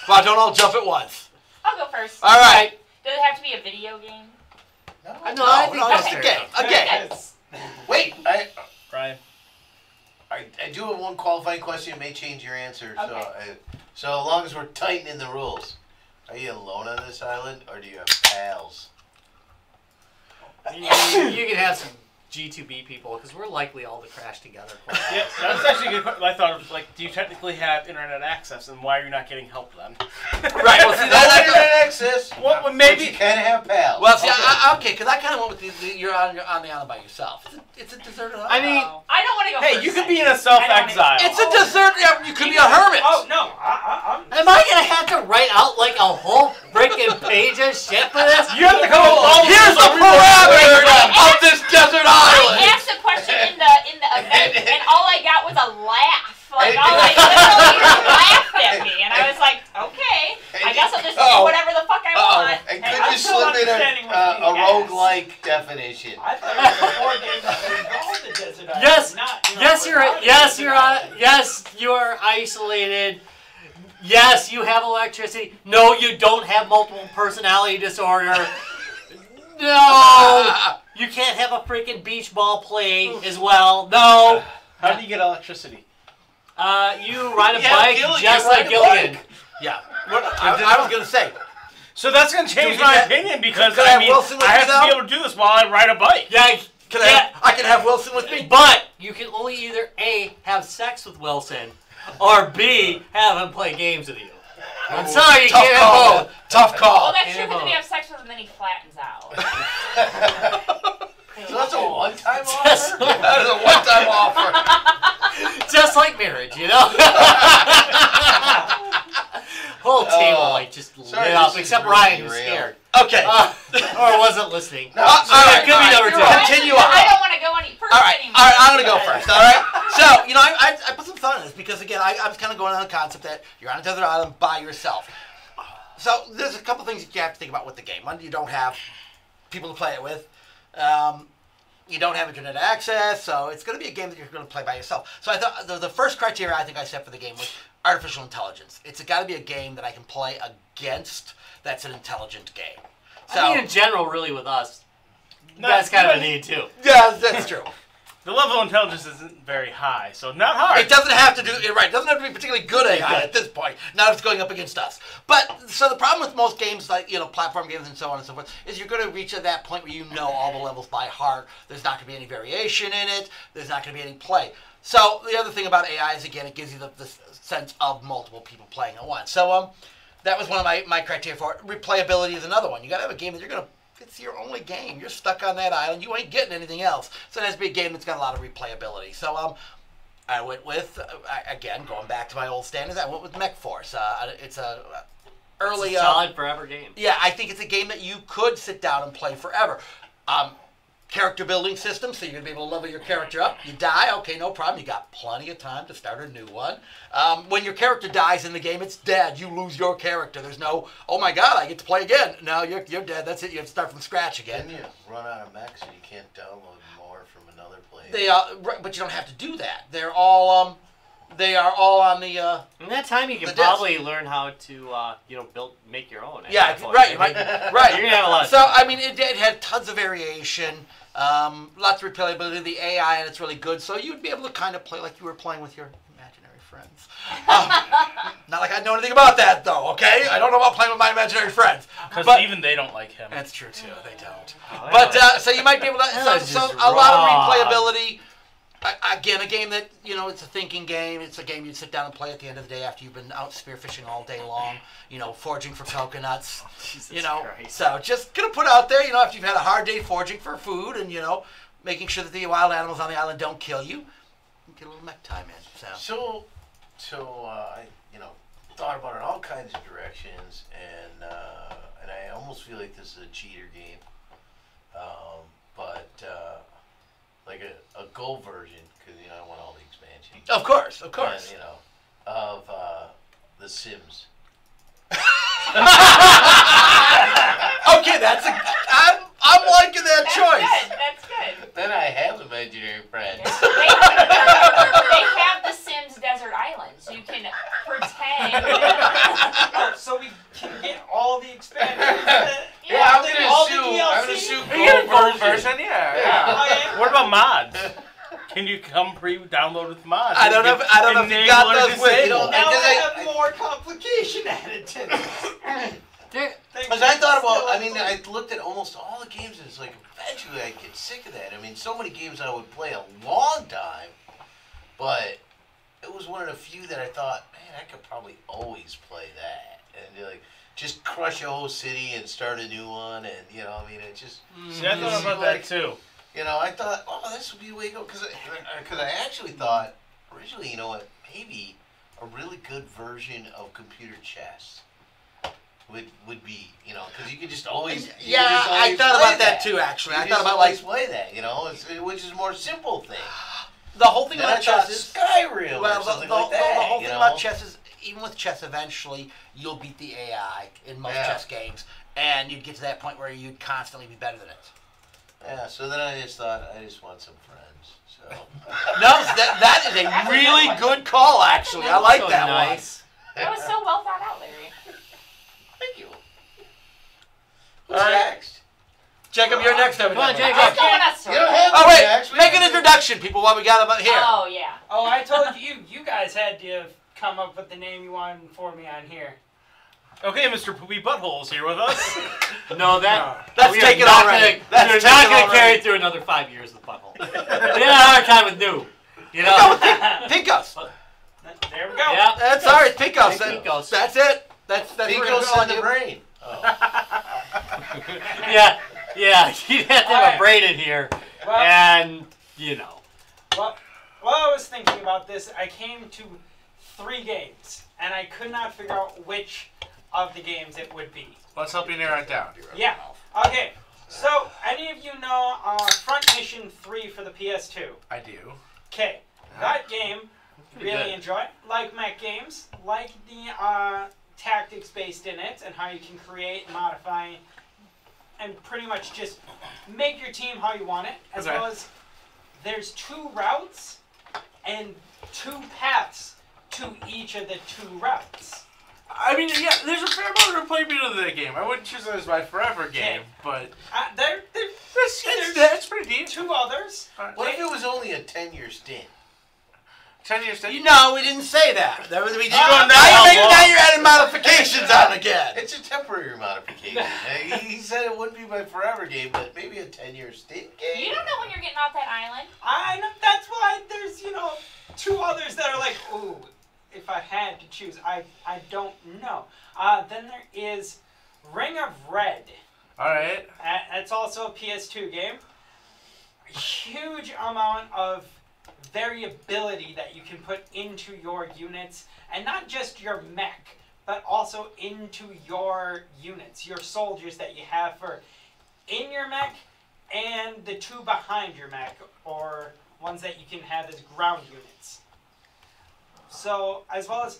Speaker 2: Well, don't all jump at once.
Speaker 4: I'll go first.
Speaker 2: All right.
Speaker 4: Does it have to be a video game?
Speaker 3: No, I think that's
Speaker 2: it's a
Speaker 3: fair
Speaker 2: game.
Speaker 3: enough.
Speaker 2: A game.
Speaker 1: Wait,
Speaker 7: Brian.
Speaker 1: I do have one qualifying question. It may change your answer.
Speaker 4: Okay.
Speaker 1: So as long as we're tightening the rules, are you alone on this island or do you have pals?
Speaker 3: You can have some G2B people because we're likely all to crash together.
Speaker 7: Yeah, that's actually a good question. I thought of, like, do you technically have internet access, and why are you not getting help then?
Speaker 2: Right. Well, see,
Speaker 1: No internet access.
Speaker 7: Well,
Speaker 1: But
Speaker 7: maybe.
Speaker 1: you can have pals.
Speaker 2: Well, see, okay, because I kind of went with you're on the island by yourself. It's a deserted island.
Speaker 3: I mean,
Speaker 4: I don't want to go.
Speaker 7: Hey,
Speaker 4: first
Speaker 7: you could
Speaker 4: then.
Speaker 7: be in a self-exile.
Speaker 2: it's a desert. You could be a hermit.
Speaker 6: Oh no, I'm.
Speaker 3: am I gonna have to write out like a whole freaking page of shit for this?
Speaker 7: You have to come up with all
Speaker 2: Here's the parameters of this desert island.
Speaker 4: I asked a question in the event, and all I got was a laugh. Like, all I literally laughed at me, and I was like, okay, I guess I'll just do whatever the fuck I want.
Speaker 1: And
Speaker 6: Hey,
Speaker 1: could
Speaker 6: I'm
Speaker 1: you
Speaker 6: still
Speaker 1: slip in
Speaker 6: understanding what
Speaker 1: a
Speaker 6: you guys-
Speaker 1: roguelike definition?
Speaker 6: I thought it was a board game that involved the desert island.
Speaker 3: Yes,
Speaker 6: Not, you know,
Speaker 3: yes,
Speaker 6: without
Speaker 3: yes, you are isolated. Yes, you have electricity. No, you don't have multiple personality disorder. No, you can't have a freaking beach ball play as well. No,
Speaker 7: How do you get electricity?
Speaker 3: you ride a
Speaker 1: Yeah,
Speaker 3: bike
Speaker 1: Gilligan,
Speaker 3: just
Speaker 1: ride
Speaker 3: like
Speaker 1: a
Speaker 3: Gilligan.
Speaker 1: bike.
Speaker 2: Yeah. I was gonna say.
Speaker 7: So that's going to change
Speaker 2: Do we
Speaker 7: my
Speaker 2: get-
Speaker 7: opinion because,
Speaker 2: could I
Speaker 7: I
Speaker 2: have
Speaker 7: mean,
Speaker 2: Wilson with
Speaker 7: I
Speaker 2: me
Speaker 7: have to
Speaker 2: now?
Speaker 7: be able to do this while I ride a bike.
Speaker 3: Yeah,
Speaker 2: I can have Wilson with me.
Speaker 3: but you can only either A, have sex with Wilson, or B, have him play games with you. I'm sorry, you
Speaker 2: Tough
Speaker 3: can't
Speaker 2: call.
Speaker 3: have both.
Speaker 2: Tough
Speaker 4: Well,
Speaker 2: call.
Speaker 4: that's true because we have sex with him and then he flattens out.
Speaker 1: So that's a one-time
Speaker 3: Just,
Speaker 1: offer?
Speaker 2: That is a one-time offer.
Speaker 3: just like marriage, you know? Whole table like just lit
Speaker 1: sorry,
Speaker 3: up,
Speaker 1: this is
Speaker 3: except
Speaker 1: really
Speaker 3: Ryan who's
Speaker 1: derailed.
Speaker 3: scared.
Speaker 2: Okay.
Speaker 3: Or wasn't listening.
Speaker 1: No,
Speaker 2: all right,
Speaker 3: could be number two.
Speaker 2: Continue on.
Speaker 4: I don't want to go any first
Speaker 2: All right,
Speaker 4: anymore.
Speaker 2: all right, I'm gonna go first. All right. So I put some thought in this because again I was kind of going on the concept that you're on a desert island by yourself. So there's a couple things that you have to think about with the game. One, you don't have people to play it with. You don't have internet access, so it's going to be a game that you're going to play by yourself. So I thought the first criteria I think I set for the game was artificial intelligence. It's got to be a game that I can play against that's an intelligent game. So,
Speaker 3: I mean, in general, really, with us,
Speaker 7: No,
Speaker 3: that's kind of a
Speaker 7: no.
Speaker 3: need, too.
Speaker 2: yeah, that's true.
Speaker 7: The level of intelligence isn't very high, so not hard.
Speaker 2: It doesn't have to do it right. It doesn't have to be particularly good AI at this point. Not if it's going up against us. But so the problem with most games, like platform games and so on and so forth, is you're going to reach at that point where you know all the levels by heart. There's not going to be any variation in it. There's not going to be any play. So the other thing about AI is again it gives you the sense of multiple people playing at once. So that was one of my criteria for it. Replayability is another one. You got to have a game that you're going to. It's your only game. You're stuck on that island. You ain't getting anything else. So it has to be a game that's got a lot of replayability. So I went with, again, going back to my old standards, I went with Mech Force. It's a early...
Speaker 3: It's a solid forever game.
Speaker 2: Yeah, I think it's a game that you could sit down and play forever. Character building system, so you're going to be able to level your character up. You die, okay, no problem. You got plenty of time to start a new one. When your character dies in the game, it's dead. You lose your character. There's no, oh my god, I get to play again. No, you're dead. That's it. You have to start from scratch again.
Speaker 1: Then you run out of mechs and you can't download more from another player.
Speaker 2: They right, but you don't have to do that. They are all on the.
Speaker 3: In that time, you can
Speaker 2: The
Speaker 3: probably learn how to, make your own. at
Speaker 2: Yeah,
Speaker 3: that point.
Speaker 2: right,
Speaker 3: I mean,
Speaker 2: right.
Speaker 3: You're gonna have a lot.
Speaker 2: So I mean, it had tons of variation, lots of replayability. The AI and it's really good. So you'd be able to kind of play like you were playing with your imaginary friends. Not like I know anything about that though. Okay, I don't know about playing with my imaginary friends.
Speaker 7: Because
Speaker 2: But
Speaker 7: even they don't like him.
Speaker 2: that's true too. They don't.
Speaker 3: Oh,
Speaker 2: But so you might be able to.
Speaker 3: That's
Speaker 2: So
Speaker 3: just
Speaker 2: a lot of
Speaker 3: wrong.
Speaker 2: replayability. Again, a game that, it's a thinking game. It's a game you'd sit down and play at the end of the day after you've been out spearfishing all day long, foraging for coconuts,
Speaker 3: Jesus Christ.
Speaker 2: So just going to put out there, after you've had a hard day foraging for food and, making sure that the wild animals on the island don't kill you, get a little mech time in.
Speaker 1: So I thought about it in all kinds of directions, and I almost feel like this is a cheater game, but like a gold version, because I want all the expansion.
Speaker 2: Of course, of course.
Speaker 1: And, of The Sims.
Speaker 2: Okay, I'm liking that choice.
Speaker 4: That's good.
Speaker 1: Then I have imaginary friends.
Speaker 4: They have the Sims Desert Islands. You can pretend.
Speaker 6: Oh, so we can get all the expansions.
Speaker 1: Yeah, I'm
Speaker 6: all the
Speaker 1: gonna
Speaker 6: DLC.
Speaker 1: sue
Speaker 7: You get a
Speaker 1: gold
Speaker 7: gold version, yeah.
Speaker 6: Oh, yeah.
Speaker 7: What about mods? Can you come pre-download with mods?
Speaker 2: I don't know if you got those with you.
Speaker 6: Now I have more complication added to this.
Speaker 1: Because I thought about, I looked at almost all the games and it's like, eventually eventually I'd get sick of that. I mean, so many games I would play a long time, but it was one of the few that I thought, man, I could probably always play that. And like, just crush a whole city and start a new one, and you know, I mean, it just.
Speaker 7: See, I thought about that too.
Speaker 1: You know, I thought, oh, this would be the way to go, because I actually thought originally, you know what, maybe a really good version of computer chess would be, you know, because you could just always.
Speaker 2: I thought about that too. Actually, I thought about
Speaker 1: always play that, you know, which is a more simple thing.
Speaker 2: The whole thing about chess is
Speaker 1: Skyrim or something like that.
Speaker 2: The whole thing about chess is, even with chess, eventually you'll beat the AI in most chess games, and you'd get to that point where you'd constantly be better than it.
Speaker 1: Yeah, so then I just thought, I just want some friends. So
Speaker 2: no, that is a really good call, actually. I like that one.
Speaker 4: That was so well thought out, Larry.
Speaker 1: Thank you. Who's next?
Speaker 2: Jacob, you're next. Come on, Jacob.
Speaker 1: Oh,
Speaker 2: wait. Make an introduction, people, what we got about here.
Speaker 4: Oh, yeah.
Speaker 10: Oh, I told you guys had to come up with the name you wanted for me on here.
Speaker 7: Okay, Mr. Poopy Butthole's here with us.
Speaker 2: That's taken already.
Speaker 3: We're not going to carry it through another 5 years of Butthole. We had a hard time with new. You know?
Speaker 2: Pinkos.
Speaker 10: There we go.
Speaker 3: Yep.
Speaker 2: That's all right. Pinkos.
Speaker 3: Pinkos.
Speaker 2: That's it. That's
Speaker 1: Pinkos in the brain. Oh.
Speaker 3: Yeah, you'd have to have a brain in here, and you know.
Speaker 10: Well, while I was thinking about this, I came to 3 games, and I could not figure out which of the games it would be.
Speaker 5: Let's help you narrow it down.
Speaker 10: Yeah. Okay. So, any of you know Front Mission 3 for the PS2?
Speaker 5: I do.
Speaker 10: Okay. That game, really enjoy. Like mech games, like the tactics based in it, and how you can create, modify, and pretty much just make your team how you want it, as well as there's 2 routes and 2 paths to each of the 2 routes.
Speaker 5: I mean, yeah, there's a fair amount of replayability of the game. I wouldn't choose it as my forever game, but
Speaker 10: it's
Speaker 5: pretty deep.
Speaker 10: 2 others.
Speaker 1: What if it was only a 10-year stint?
Speaker 5: 10 years stint?
Speaker 2: No, we didn't say that. Now you're adding modifications on again.
Speaker 1: It's a temporary modification. He said it wouldn't be my forever game, but maybe a 10-year stint game.
Speaker 4: You don't know when you're getting off that island.
Speaker 10: I know. That's why there's, 2 others that are like, ooh, if I had to choose, I don't know. Then there is Ring of Red.
Speaker 5: All right.
Speaker 10: It's also a PS2 game. A huge amount of variability that you can put into your units, and not just your mech, but also into your units, your soldiers that you have for in your mech and the 2 behind your mech, or ones that you can have as ground units. So, as well as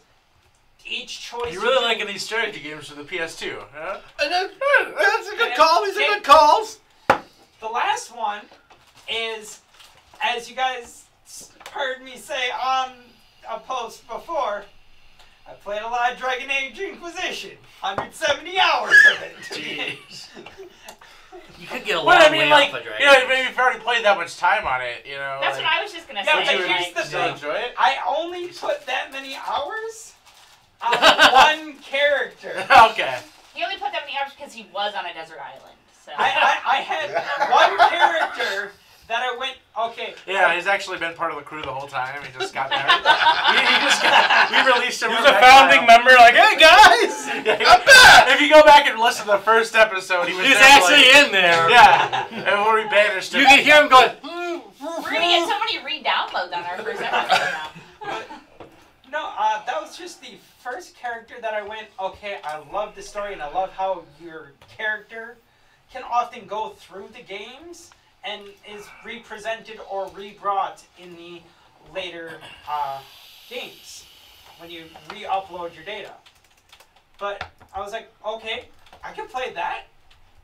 Speaker 10: each choice...
Speaker 5: You're really liking these strategy games for the PS2, huh?
Speaker 2: That's a good call. These are good calls.
Speaker 10: The last one is, as you guys heard me say on a post before, I played a lot of Dragon Age Inquisition. 170 hours of it.
Speaker 5: Jeez.
Speaker 3: You could get a long way off a Dragon.
Speaker 5: Maybe you've already played that much time on it,
Speaker 4: That's what I was just gonna say.
Speaker 10: Yeah, but here's the thing.
Speaker 5: Enjoy it?
Speaker 10: I only put that many hours on one character.
Speaker 5: Okay.
Speaker 4: He only put that many hours because he was on a desert island. So.
Speaker 10: I had one character that I went, okay.
Speaker 5: Yeah, he's actually been part of the crew the whole time. He just got there. we released him.
Speaker 7: He was a founding member, like, hey guys,
Speaker 5: I'm back. If you go back and listen to the first episode, he was
Speaker 3: actually in there.
Speaker 5: Yeah, and where we banished him.
Speaker 3: You can hear him going.
Speaker 4: We're gonna get so many re-downloads on our first episode now.
Speaker 10: No, that was just the first character that I went, okay, I love the story and I love how your character can often go through the games and is represented or rebrought in the later games when you re-upload your data. But I was like, okay, I can play that,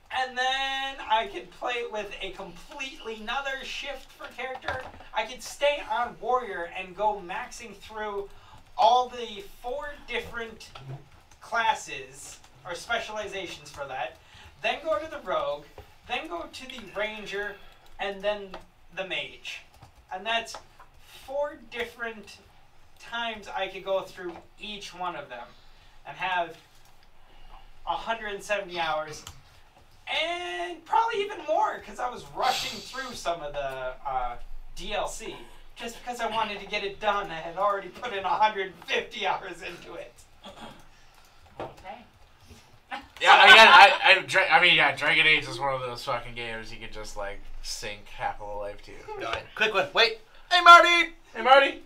Speaker 10: and then I could play it with a completely another shift for character. I could stay on Warrior and go maxing through all the 4 different classes or specializations for that, then go to the Rogue, then go to the Ranger, and then the Mage. And that's 4 different times I could go through each one of them and have 170 hours and probably even more because I was rushing through some of the DLC just because I wanted to get it done. I had already put in 150 hours into it.
Speaker 4: Okay.
Speaker 5: Yeah, again, Dragon Age is one of those fucking games you can just like sink half of a life to.
Speaker 2: Quick one. Wait. Hey, Marty.
Speaker 5: Hey, Marty.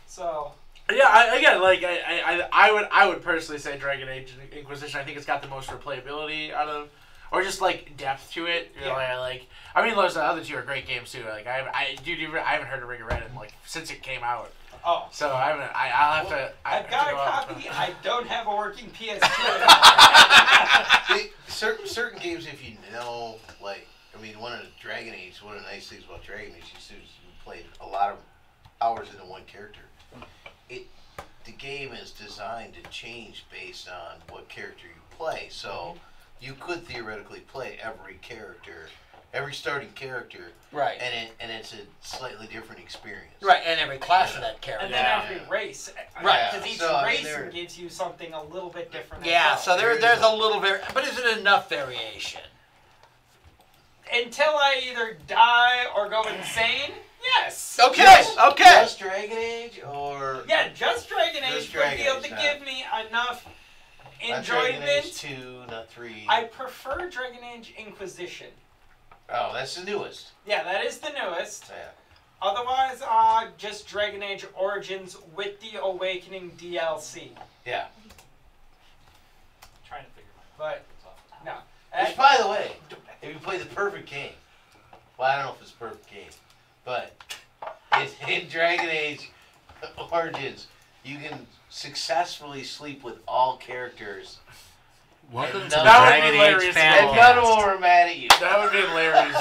Speaker 10: So.
Speaker 5: Yeah, I would personally say Dragon Age Inquisition. I think it's got the most replayability out of, or just like depth to it. You know, I mean, those other two are great games too. Like I haven't heard of Ring of Red in like since it came out.
Speaker 10: Oh.
Speaker 5: So I'll have to.
Speaker 10: I've got a copy. I don't have a working PS2.
Speaker 1: Certain games, if you know, like, I mean, one of the nice things about Dragon Age is you played a lot of hours into one character. The game is designed to change based on what character you play. So you could theoretically play every starting character,
Speaker 2: right?
Speaker 1: And it's a slightly different experience,
Speaker 2: right? And every class of that character,
Speaker 10: and then every race,
Speaker 2: right?
Speaker 10: Because each race gives you something a little bit different.
Speaker 2: Yeah, so there's a little but is it enough variation?
Speaker 10: Until I either die or go insane. Yes.
Speaker 2: Okay. Okay.
Speaker 1: Just Dragon Age, or
Speaker 10: just Dragon Age would be able to give me enough enjoyment.
Speaker 1: Dragon Age 2, not 3.
Speaker 10: I prefer Dragon Age Inquisition.
Speaker 1: Oh, that's the newest.
Speaker 10: Yeah, that is the newest.
Speaker 1: Yeah.
Speaker 10: Otherwise, just Dragon Age Origins with the Awakening DLC.
Speaker 1: Yeah.
Speaker 8: I'm trying to figure my
Speaker 10: But no.
Speaker 1: Which, by the way, if you play the perfect game, well, I don't know if it's a perfect game, but in Dragon Age Origins, you can successfully sleep with all characters.
Speaker 3: Welcome to
Speaker 1: the
Speaker 3: Dragon Age fan.
Speaker 1: And none of them were mad at you.
Speaker 5: That would be hilarious.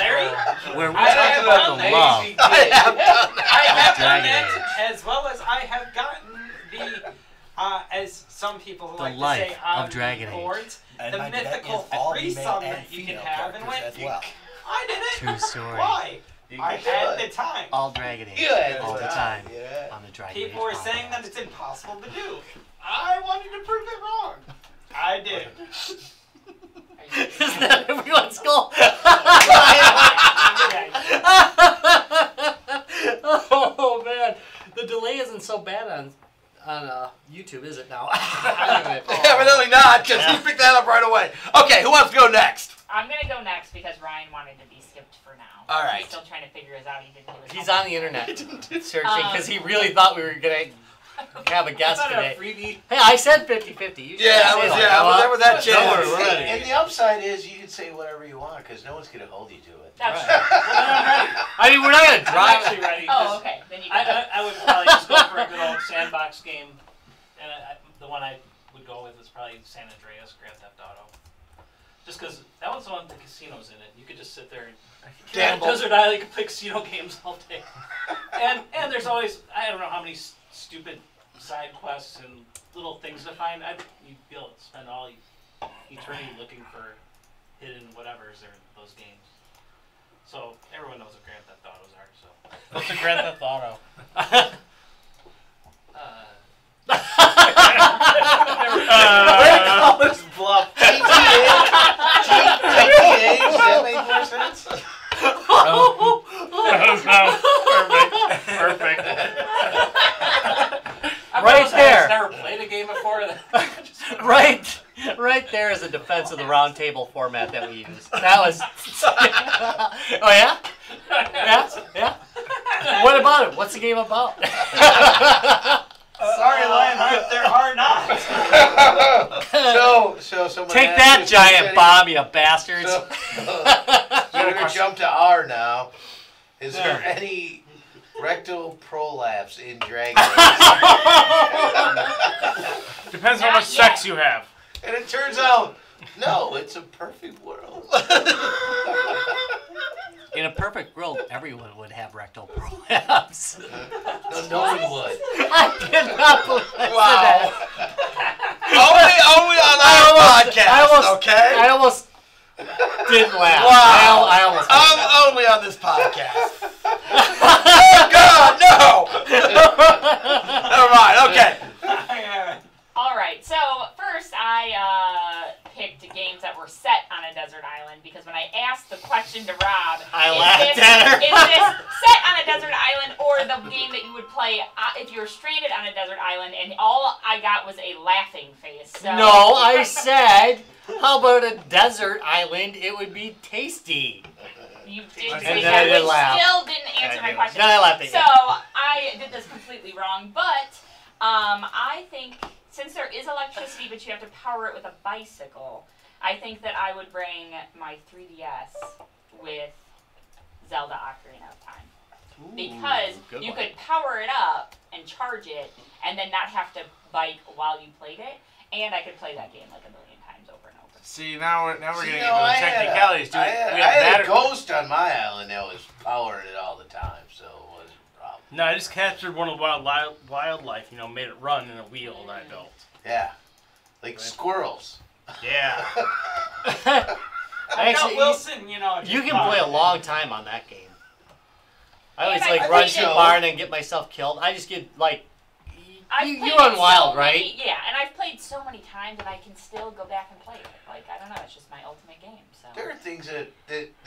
Speaker 3: Where we talk about the love.
Speaker 10: I have done that, as well as I have gotten the, as some people like to say on
Speaker 3: Dragon
Speaker 10: boards,
Speaker 6: And
Speaker 10: the
Speaker 6: my dad
Speaker 10: mythical
Speaker 6: is all
Speaker 10: threesome
Speaker 6: male
Speaker 10: that
Speaker 6: and
Speaker 10: you can
Speaker 6: female
Speaker 10: have, and went,
Speaker 6: characters as well.
Speaker 10: I did it.
Speaker 3: True story.
Speaker 10: Why? I had the time.
Speaker 3: All Dragon Age.
Speaker 1: You had
Speaker 3: all the time.
Speaker 1: Yeah.
Speaker 3: On the Dragon Age.
Speaker 10: People were saying that it's impossible to do. I wanted to prove it wrong. I did.
Speaker 3: Isn't that everyone's goal? Oh man, the delay isn't so bad on YouTube, is it now?
Speaker 2: Evidently not, because he picked that up right away. Okay, who wants to go next?
Speaker 4: I'm gonna go next because Ryan wanted to be skipped for now.
Speaker 2: All right.
Speaker 4: He's still trying to figure us out. He didn't do his
Speaker 3: He's
Speaker 4: homework.
Speaker 3: on the internet searching because he really thought we were gonna have a guest today. Hey, I said 50-50.
Speaker 2: Yeah, I was that chance.
Speaker 1: And the upside is you can say whatever you want because no one's gonna hold you to it.
Speaker 4: That's
Speaker 3: Right.
Speaker 8: I
Speaker 3: mean, we're not gonna
Speaker 8: I'm
Speaker 3: drive.
Speaker 8: actually ready.
Speaker 4: Oh, okay. Then you
Speaker 8: I would probably just go for a good old sandbox game, and the one I would go with is probably San Andreas, Grand Theft Auto. Just because that one's the one with the casinos in it. You could just sit there and
Speaker 2: Gamble.
Speaker 8: Desert Island, you could play casino games all day. And there's always, I don't know how many stupid side quests and little things to find. You'd be able to spend all eternity looking for hidden whatevers in those games. So everyone knows what Grand Theft Autos are. So
Speaker 7: What's a Grand Theft Auto?
Speaker 5: Let's bluff.
Speaker 1: GTA, does that make more sense?
Speaker 7: Perfect.
Speaker 3: Right there.
Speaker 8: I've never played a game before.
Speaker 3: Right there is a defense of the round table format that we use. That was. Oh yeah? Yeah. What about it? What's the game about?
Speaker 10: Sorry, Lionheart, there are not.
Speaker 1: So someone
Speaker 3: Take
Speaker 1: asked
Speaker 3: that
Speaker 1: if
Speaker 3: giant
Speaker 1: there's
Speaker 3: bomb, you bastards!
Speaker 1: So we're gonna jump to R now. Is there any rectal prolapse in Dragon Age?
Speaker 7: Depends how much sex you have.
Speaker 1: And it turns out, no, it's a perfect world.
Speaker 3: In a perfect world, everyone would have rectal prolapse.
Speaker 1: No one would.
Speaker 3: I cannot believe I said that.
Speaker 2: Only on our podcast, okay?
Speaker 3: I almost didn't laugh.
Speaker 2: Wow.
Speaker 3: I almost
Speaker 2: Only on this podcast. Oh, God, no! Never mind, okay.
Speaker 4: All right. So first, I picked games that were set on a desert desert island, and all I got was a laughing face. So.
Speaker 3: No, I said, how about a desert island? It would be tasty.
Speaker 4: You did
Speaker 3: And
Speaker 4: say
Speaker 3: then I
Speaker 4: that,
Speaker 3: did
Speaker 4: which
Speaker 3: laugh.
Speaker 4: still didn't answer my question.
Speaker 3: Then I laughed at you.
Speaker 4: So I did this completely wrong, but I think since there is electricity, but you have to power it with a bicycle, I think that I would bring my 3DS with Zelda Ocarina of Time. Because you could power it up and charge it, and then not have to bike while you played it, and I could play that game like a million times over and over.
Speaker 5: See, now we're getting into the technicalities.
Speaker 1: I had a ghost on my island that was powering it all the time, so it wasn't a problem.
Speaker 7: No, I just captured one of the wildlife, you know, made it run in a wheel that I built.
Speaker 1: Yeah, like squirrels.
Speaker 7: Yeah.
Speaker 3: Actually,
Speaker 10: Wilson, you know.
Speaker 3: You can play a long time on that game. I always
Speaker 4: And
Speaker 3: like
Speaker 4: I
Speaker 3: run
Speaker 4: played
Speaker 3: to
Speaker 4: it.
Speaker 3: the barn and get myself killed. I just get like you
Speaker 4: played
Speaker 3: run
Speaker 4: it
Speaker 3: wild,
Speaker 4: so
Speaker 3: right?
Speaker 4: many- yeah, and I've played so many times that I can still go back and play it. Like, I don't know, it's just my ultimate game. So.
Speaker 1: There are things that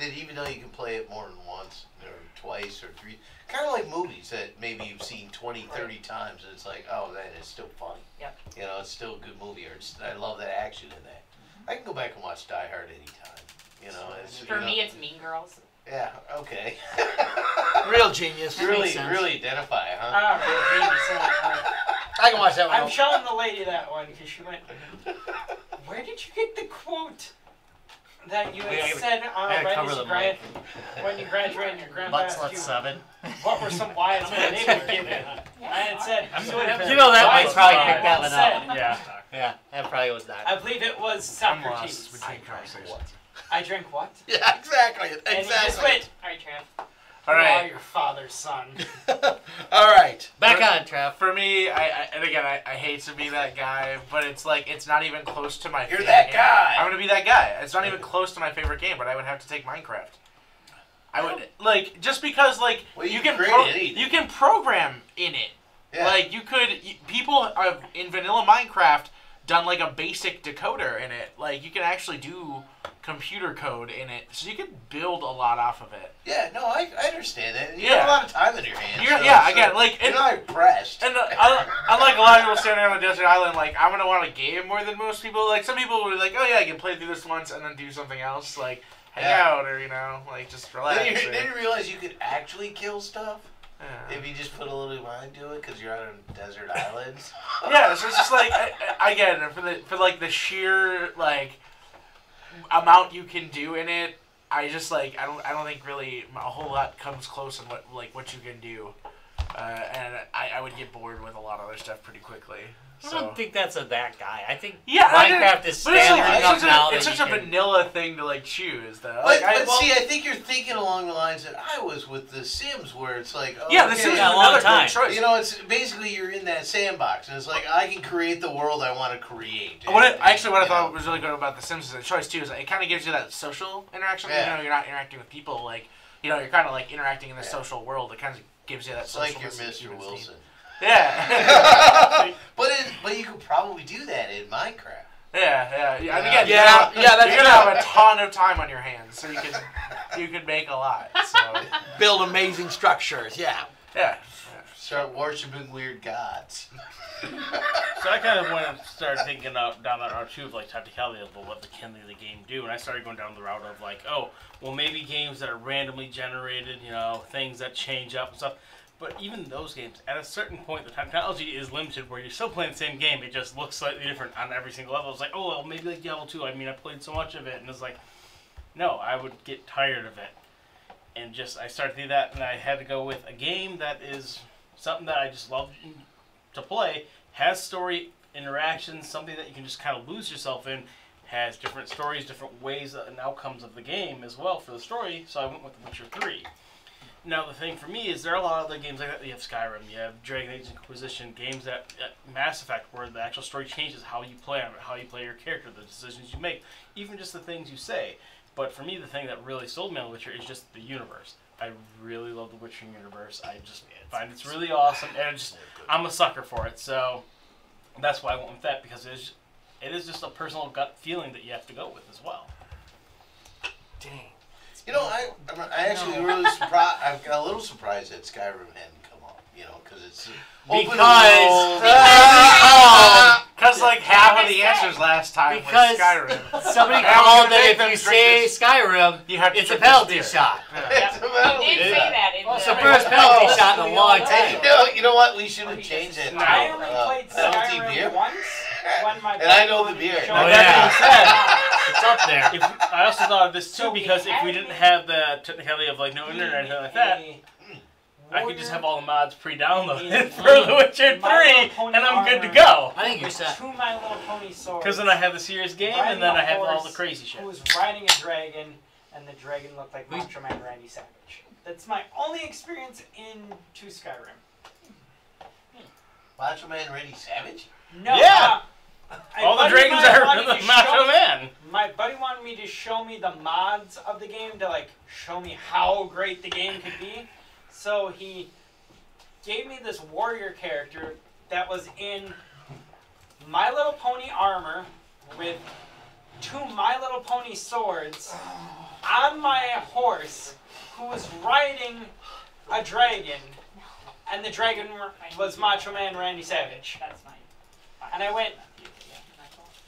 Speaker 1: even though you can play it more than once or twice or three, kind of like movies that maybe you've seen 20, 30 times, and it's like, oh, man, it's still funny.
Speaker 4: Yep.
Speaker 1: You know, it's still a good movie, or I love that action in that. I can go back and watch Die Hard anytime. You know,
Speaker 4: For me, it's Mean Girls.
Speaker 1: Yeah. Okay.
Speaker 2: Real genius.
Speaker 1: really identify, huh?
Speaker 2: I can watch that one.
Speaker 10: I'm showing the lady that one because she went, where did you get the quote that you had said when you graduated and your grandpa
Speaker 3: Butt
Speaker 10: asked
Speaker 3: Slut
Speaker 10: you
Speaker 3: 7.
Speaker 10: what were some wise men they would give you? I had said,
Speaker 3: You know that might
Speaker 10: wise
Speaker 3: probably
Speaker 10: men
Speaker 3: pick that one
Speaker 10: said.
Speaker 3: up.
Speaker 7: Yeah.
Speaker 3: Yeah, that probably was that.
Speaker 10: I believe it was Socrates. I drink what?
Speaker 2: Yeah, exactly.
Speaker 10: And he just went,
Speaker 4: All right, Trav.
Speaker 5: All
Speaker 10: you are
Speaker 5: right.
Speaker 10: your father's son.
Speaker 2: All right.
Speaker 3: Back on, Trav.
Speaker 5: For me, and again, I hate to be that guy, but it's like, it's not even close to my favorite
Speaker 1: that
Speaker 5: game.
Speaker 1: guy.
Speaker 5: I'm going to be that guy. It's not even close to my favorite game, but I would have to take Minecraft. I would, like, just because, like,
Speaker 1: Well, you
Speaker 5: can
Speaker 1: can create anything.
Speaker 5: you can program in it.
Speaker 1: Yeah.
Speaker 5: Like, people have, in vanilla Minecraft, done, like, a basic decoder in it. Like, you can actually do computer code in it, so you can build a lot off of it.
Speaker 1: Yeah, no, I understand that. You
Speaker 5: Yeah.
Speaker 1: have a lot of time in your hands.
Speaker 5: Again, like,
Speaker 1: you're not pressed.
Speaker 5: And unlike a lot of people standing on a desert island, like, I'm gonna want a game more than most people. Like, some people would be like, oh yeah, I can play through this once and then do something else, like hang out or like just relax.
Speaker 1: Then you realize you could actually kill stuff
Speaker 5: Yeah.
Speaker 1: if you just put a little mind to it because you're on a desert island.
Speaker 5: Yeah, so it's just like again for the sheer like amount you can do in it. I just like I don't think really a whole lot comes close in what you can do, and I would get bored with a lot of other stuff pretty quickly.
Speaker 3: I don't think that's that guy. I think
Speaker 5: Yeah,
Speaker 3: Minecraft is
Speaker 5: but it's
Speaker 3: standard
Speaker 5: like,
Speaker 3: enough now
Speaker 5: it's
Speaker 3: that
Speaker 5: such
Speaker 3: you
Speaker 5: a
Speaker 3: can...
Speaker 5: vanilla thing to like choose though.
Speaker 1: But,
Speaker 5: Like,
Speaker 1: see, I think you're thinking along the lines that I was with The Sims, where it's like, oh,
Speaker 5: yeah, The
Speaker 1: okay,
Speaker 5: Sims is
Speaker 3: a long
Speaker 5: another
Speaker 3: time.
Speaker 5: great choice.
Speaker 1: You know, it's basically you're in that sandbox, and it's like I can create the world I want to create.
Speaker 5: What I
Speaker 1: You
Speaker 5: thought
Speaker 1: know.
Speaker 5: was really good about The Sims as a choice too is it kind of gives you that social interaction.
Speaker 1: Yeah.
Speaker 5: You know, you're not interacting with people like you're kind of like interacting in the social world. It kind of gives you that.
Speaker 1: It's like you're
Speaker 5: socialness that
Speaker 1: Mr.
Speaker 5: humans need.
Speaker 1: Wilson.
Speaker 5: Yeah.
Speaker 1: But you could probably do that in Minecraft.
Speaker 5: Yeah. And
Speaker 1: Yeah.
Speaker 5: again,
Speaker 2: Yeah, that's
Speaker 5: you're gonna have a ton of time on your hands, so you can make a lot. So
Speaker 2: Build amazing structures. Yeah.
Speaker 5: yeah.
Speaker 1: Start worshiping weird gods.
Speaker 7: So I kind of went and started thinking down that route too of like technicality of what can the game do, and I started going down the route of like, oh, well maybe games that are randomly generated, things that change up and stuff. But even those games, at a certain point, the technology is limited where you're still playing the same game. It just looks slightly different on every single level. It's like, oh, well, maybe like Diablo 2. I mean, I played so much of it, and it's like, no, I would get tired of it. And I started to do that, and I had to go with a game that is something that I just love to play, has story interactions, something that you can just kind of lose yourself in, has different stories, different ways and outcomes of the game as well for the story, so I went with The Witcher 3. Now, the thing for me is there are a lot of other games like that. You have Skyrim, you have Dragon Age Inquisition, games that Mass Effect, where the actual story changes how you play on it, how you play your character, the decisions you make, even just the things you say. But for me, the thing that really sold me on The Witcher is just the universe. I really love the Witcher universe. I just find it's really awesome, and I'm a sucker for it. So that's why I went with that, because it is just a personal gut feeling that you have to go with as well.
Speaker 2: Dang.
Speaker 1: You know, I actually really surprised. I got a little surprised that Skyrim hadn't come up. you know, because it's
Speaker 5: because like half of the answers last time was Skyrim.
Speaker 3: Somebody called that if you say Skyrim, it's a penalty shot.
Speaker 4: It's a penalty. We did say that.
Speaker 3: It's the first penalty shot in a long time.
Speaker 1: You know what? We should have changed it.
Speaker 10: I only played
Speaker 1: penalty beer.
Speaker 10: Skyrim once. When my
Speaker 1: And I know the beer.
Speaker 3: Oh yeah, it's up there.
Speaker 7: I also thought of this too because if we didn't have the technicality of like no internet or anything like that, I could just have all the mods pre-downloaded for The Witcher 3, and I'm good to go.
Speaker 3: I think you're set.
Speaker 10: To My Little Pony swords.
Speaker 7: Because then I have the serious game, and then I have all the crazy shit.
Speaker 10: Who was riding a dragon, and the dragon looked like Macho Man Randy Savage. That's my only experience into Skyrim.
Speaker 1: Macho Man Randy Savage?
Speaker 10: No.
Speaker 7: Yeah. All the
Speaker 10: buddy
Speaker 7: dragons
Speaker 10: of mine
Speaker 7: are
Speaker 10: wanted
Speaker 7: the
Speaker 10: to
Speaker 7: Macho
Speaker 10: show me-
Speaker 7: Man.
Speaker 10: My buddy wanted me to show me the mods of the game to like show me how great the game could be. So he gave me this warrior character that was in My Little Pony armor with 2 My Little Pony swords on my horse who was riding a dragon, and the dragon was Macho Man Randy Savage.
Speaker 4: That's fine.
Speaker 10: And I went,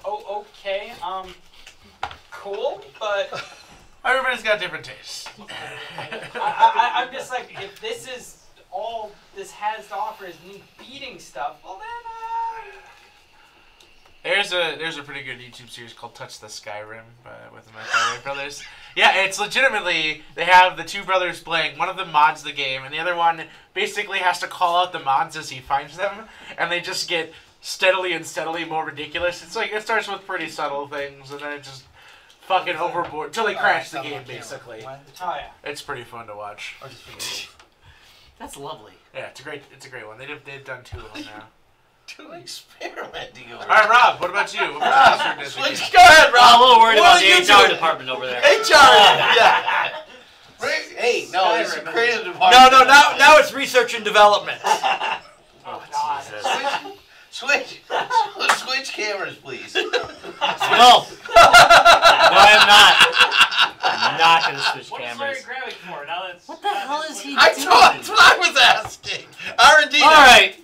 Speaker 10: oh, okay, cool, but
Speaker 5: Everybody's got different tastes.
Speaker 10: I'm just like, if this is all this has to offer is me beating stuff, well then,
Speaker 5: There's a pretty good YouTube series called Touch the Skyrim with my Skyrim brothers. Yeah, it's legitimately, they have the 2 brothers playing. One of them mods the game, and the other one basically has to call out the mods as he finds them, and they just get steadily and steadily more ridiculous. It's like, it starts with pretty subtle things, and then it just fucking overboard, till they crash the game, basically.
Speaker 10: oh yeah.
Speaker 5: It's pretty fun to watch.
Speaker 3: That's lovely.
Speaker 5: Yeah, it's a great one. They've done 2 of them now.
Speaker 1: Experimenting over.
Speaker 5: All right, Rob, what about you? What was your
Speaker 1: Switch. Go ahead, Rob.
Speaker 3: I'm a little worried
Speaker 1: What
Speaker 3: about
Speaker 1: are
Speaker 3: the
Speaker 1: you
Speaker 3: HR
Speaker 1: doing?
Speaker 3: department over there.
Speaker 1: HR. Yeah. Hey, no, it's a creative
Speaker 2: No,
Speaker 1: department.
Speaker 2: now it's research and development.
Speaker 3: Oh, Jesus.
Speaker 1: Switch cameras, please.
Speaker 3: No. No, I'm not. I'm not going to switch
Speaker 8: What is
Speaker 3: cameras.
Speaker 8: Larry grabbing for? Now that's
Speaker 3: What the hell is he
Speaker 2: I
Speaker 3: doing?
Speaker 2: thought that's what I was asking. R&D.
Speaker 3: All right.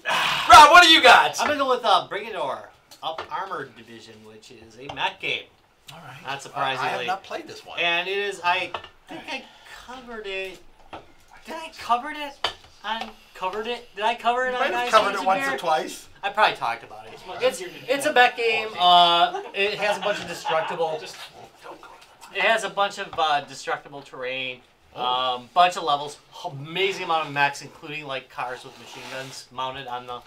Speaker 2: Rob, what do you got?
Speaker 3: I'm going to go with Bring It Or Up Armored Division, which is a mech game.
Speaker 2: All right.
Speaker 3: Not surprisingly.
Speaker 2: I have not played this one.
Speaker 3: And it is, I think I covered it. Did I cover it? Did I cover it
Speaker 2: You
Speaker 3: on
Speaker 2: might have
Speaker 3: Guys
Speaker 2: covered
Speaker 3: Games
Speaker 2: it
Speaker 3: and
Speaker 2: once
Speaker 3: Beer?
Speaker 2: or twice.
Speaker 3: I probably talked about it. It's a mech game. It has a bunch of destructible. It has a bunch of destructible terrain. Bunch of levels. Amazing amount of mechs, including like cars with machine guns mounted on the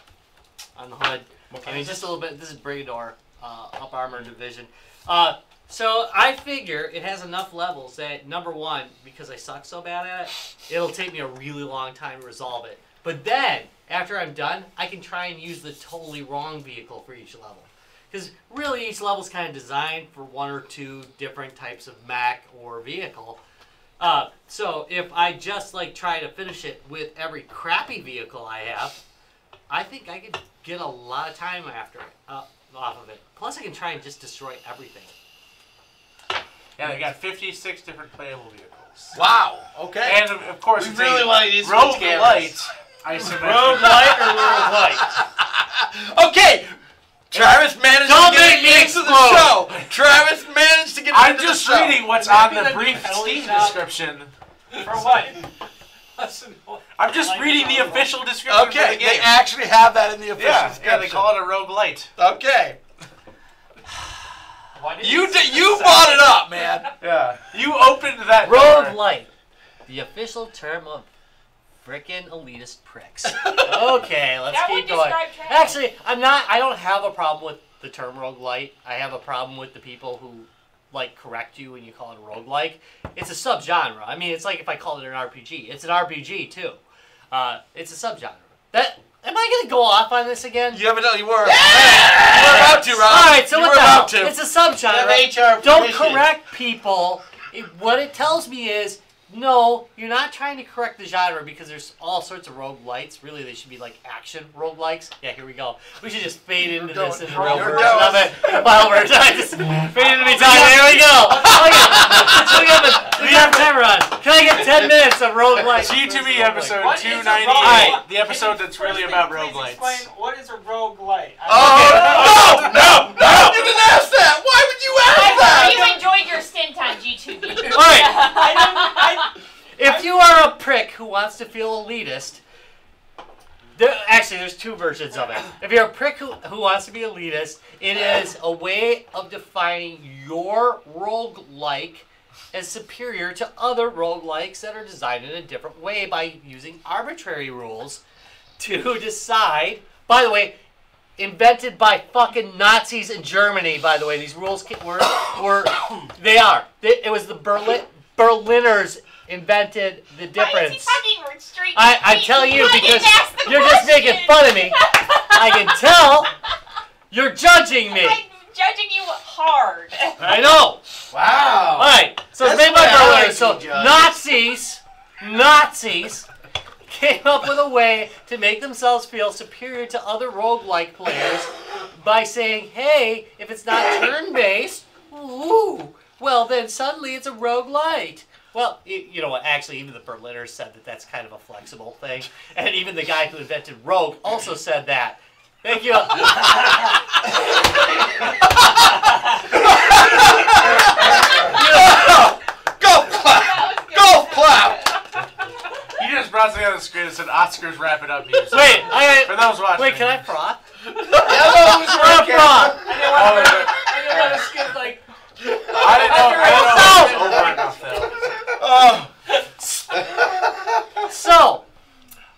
Speaker 3: hood. I mean, just a little bit. This is Brigador, Up Armor Division. So I figure it has enough levels that, number one, because I suck so bad at it, it'll take me a really long time to resolve it. But then, after I'm done, I can try and use the totally wrong vehicle for each level. Because really, each level's kind of designed for 1 or 2 different types of mech or vehicle. So if I just like try to finish it with every crappy vehicle I have, I think I could get a lot of time after it, off of it. Plus, I can try and just destroy everything.
Speaker 5: Yeah, they got 56 different playable vehicles.
Speaker 2: Wow. Okay.
Speaker 5: And of course,
Speaker 1: We
Speaker 5: it's
Speaker 1: really
Speaker 5: a
Speaker 1: want to use
Speaker 5: rogue
Speaker 1: switch cameras.
Speaker 5: light.
Speaker 7: Roguelite or roguelite?
Speaker 2: Okay. Travis managed
Speaker 3: Don't
Speaker 2: to get
Speaker 3: make me
Speaker 2: into the
Speaker 3: explode.
Speaker 2: show. Travis managed to get
Speaker 5: I'm
Speaker 2: into
Speaker 5: just
Speaker 2: the show.
Speaker 5: reading what's
Speaker 8: Would
Speaker 5: on
Speaker 8: that
Speaker 5: the
Speaker 8: be
Speaker 5: brief
Speaker 8: the penalty
Speaker 5: Steam
Speaker 8: shot?
Speaker 5: description.
Speaker 10: For what?
Speaker 5: I'm just reading the official description for
Speaker 2: Okay,
Speaker 5: the
Speaker 2: they
Speaker 5: game.
Speaker 2: actually have that in the official
Speaker 5: Yeah,
Speaker 2: description.
Speaker 5: they call it a rogue light.
Speaker 2: Okay.
Speaker 10: Why did
Speaker 2: You
Speaker 10: say
Speaker 2: brought it up, man.
Speaker 5: Yeah. You opened that
Speaker 3: Rogue
Speaker 5: door.
Speaker 3: Light, the official term of frickin' elitist pricks. Okay, let's
Speaker 4: That
Speaker 3: keep
Speaker 4: would
Speaker 3: going.
Speaker 4: describe trash.
Speaker 3: Actually, I don't have a problem with the term roguelite. I have a problem with the people who like correct you when you call it a roguelike. It's a subgenre. I mean, it's like if I called it an RPG. It's an RPG too. It's a subgenre. Am I gonna go off on this again?
Speaker 2: You haven't. You were. You were about to, Rob.
Speaker 3: All right, so
Speaker 2: you
Speaker 3: what
Speaker 2: were
Speaker 3: the hell?
Speaker 2: about to.
Speaker 3: It's a subgenre.
Speaker 1: Have HR
Speaker 3: Don't
Speaker 1: permission.
Speaker 3: correct people. What it tells me is No, you're not trying to correct the genre because there's all sorts of roguelites. Really, they should be like action roguelikes. Yeah, here we go. We should just fade into this in the real version of it. Well, we're just fade into me talking. Here we go. We have timer on. Can I get 10 minutes of roguelites?
Speaker 5: G2B episode
Speaker 10: What is a
Speaker 5: 298.
Speaker 10: roguelite?
Speaker 5: The episode that's really about
Speaker 10: Please
Speaker 5: roguelites.
Speaker 10: explain what is a roguelite.
Speaker 2: Oh, no! You didn't ask that! Why would you ask that?
Speaker 4: You enjoyed your stint on G2B.
Speaker 3: All right. If you are a prick who wants to feel elitist, there's two versions of it. If you're a prick who wants to be elitist, it is a way of defining your roguelike as superior to other roguelikes that are designed in a different way by using arbitrary rules to decide. By the way, invented by fucking Nazis in Germany, by the way. These rules were it was the Berliners invented the difference.
Speaker 4: Why is he talking straight?
Speaker 3: I'm telling you because you're just making fun of me. I can tell. You're judging me.
Speaker 4: I'm judging you hard.
Speaker 3: I know.
Speaker 1: Wow.
Speaker 3: All right. So it's made by Berliners. So Nazis came up with a way to make themselves feel superior to other roguelike players by saying, hey, if it's not turn-based, well, then suddenly it's a roguelite. Well, you know what? Actually, even the Berliners said that that's kind of a flexible thing. And even the guy who invented Rogue also said that. Thank you.
Speaker 2: Go clap!
Speaker 5: You just brought something on the screen and said Oscars wrap it up music.
Speaker 3: Wait,
Speaker 5: for those watching.
Speaker 3: Wait, can I froth?
Speaker 8: I didn't want to skip like.
Speaker 5: I didn't know. Over enough though.
Speaker 3: So,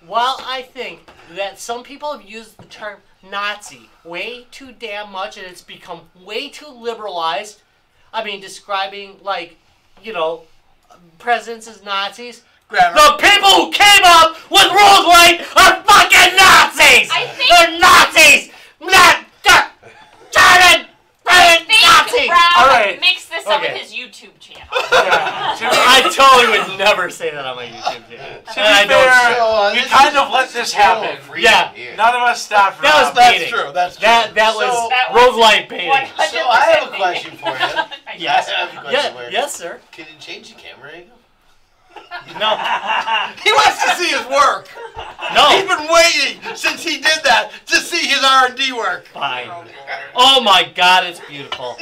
Speaker 3: while I think that some people have used the term Nazi way too damn much and it's become way too liberalized, I mean, describing, like, you know, presidents as Nazis, the people who came up with roguelite are fucking Nazis! They're Nazis! Not German! Nazis!
Speaker 5: All right.
Speaker 4: Mix this up with his YouTube channel.
Speaker 3: I totally would never say that on my YouTube channel.
Speaker 5: To be fair, you kind of let this happen.
Speaker 3: Yeah.
Speaker 5: None of us stopped.
Speaker 3: That was baiting.
Speaker 2: That's true.
Speaker 3: That was roguelite baiting.
Speaker 1: So I have a question for you.
Speaker 3: Yes.
Speaker 1: I have a question for you.
Speaker 3: Yes, sir.
Speaker 1: Can you change the camera angle?
Speaker 3: No.
Speaker 2: He wants to see his work.
Speaker 3: No.
Speaker 2: He's been waiting since he did that to see his R&D work.
Speaker 3: Fine. Oh my God, it's beautiful.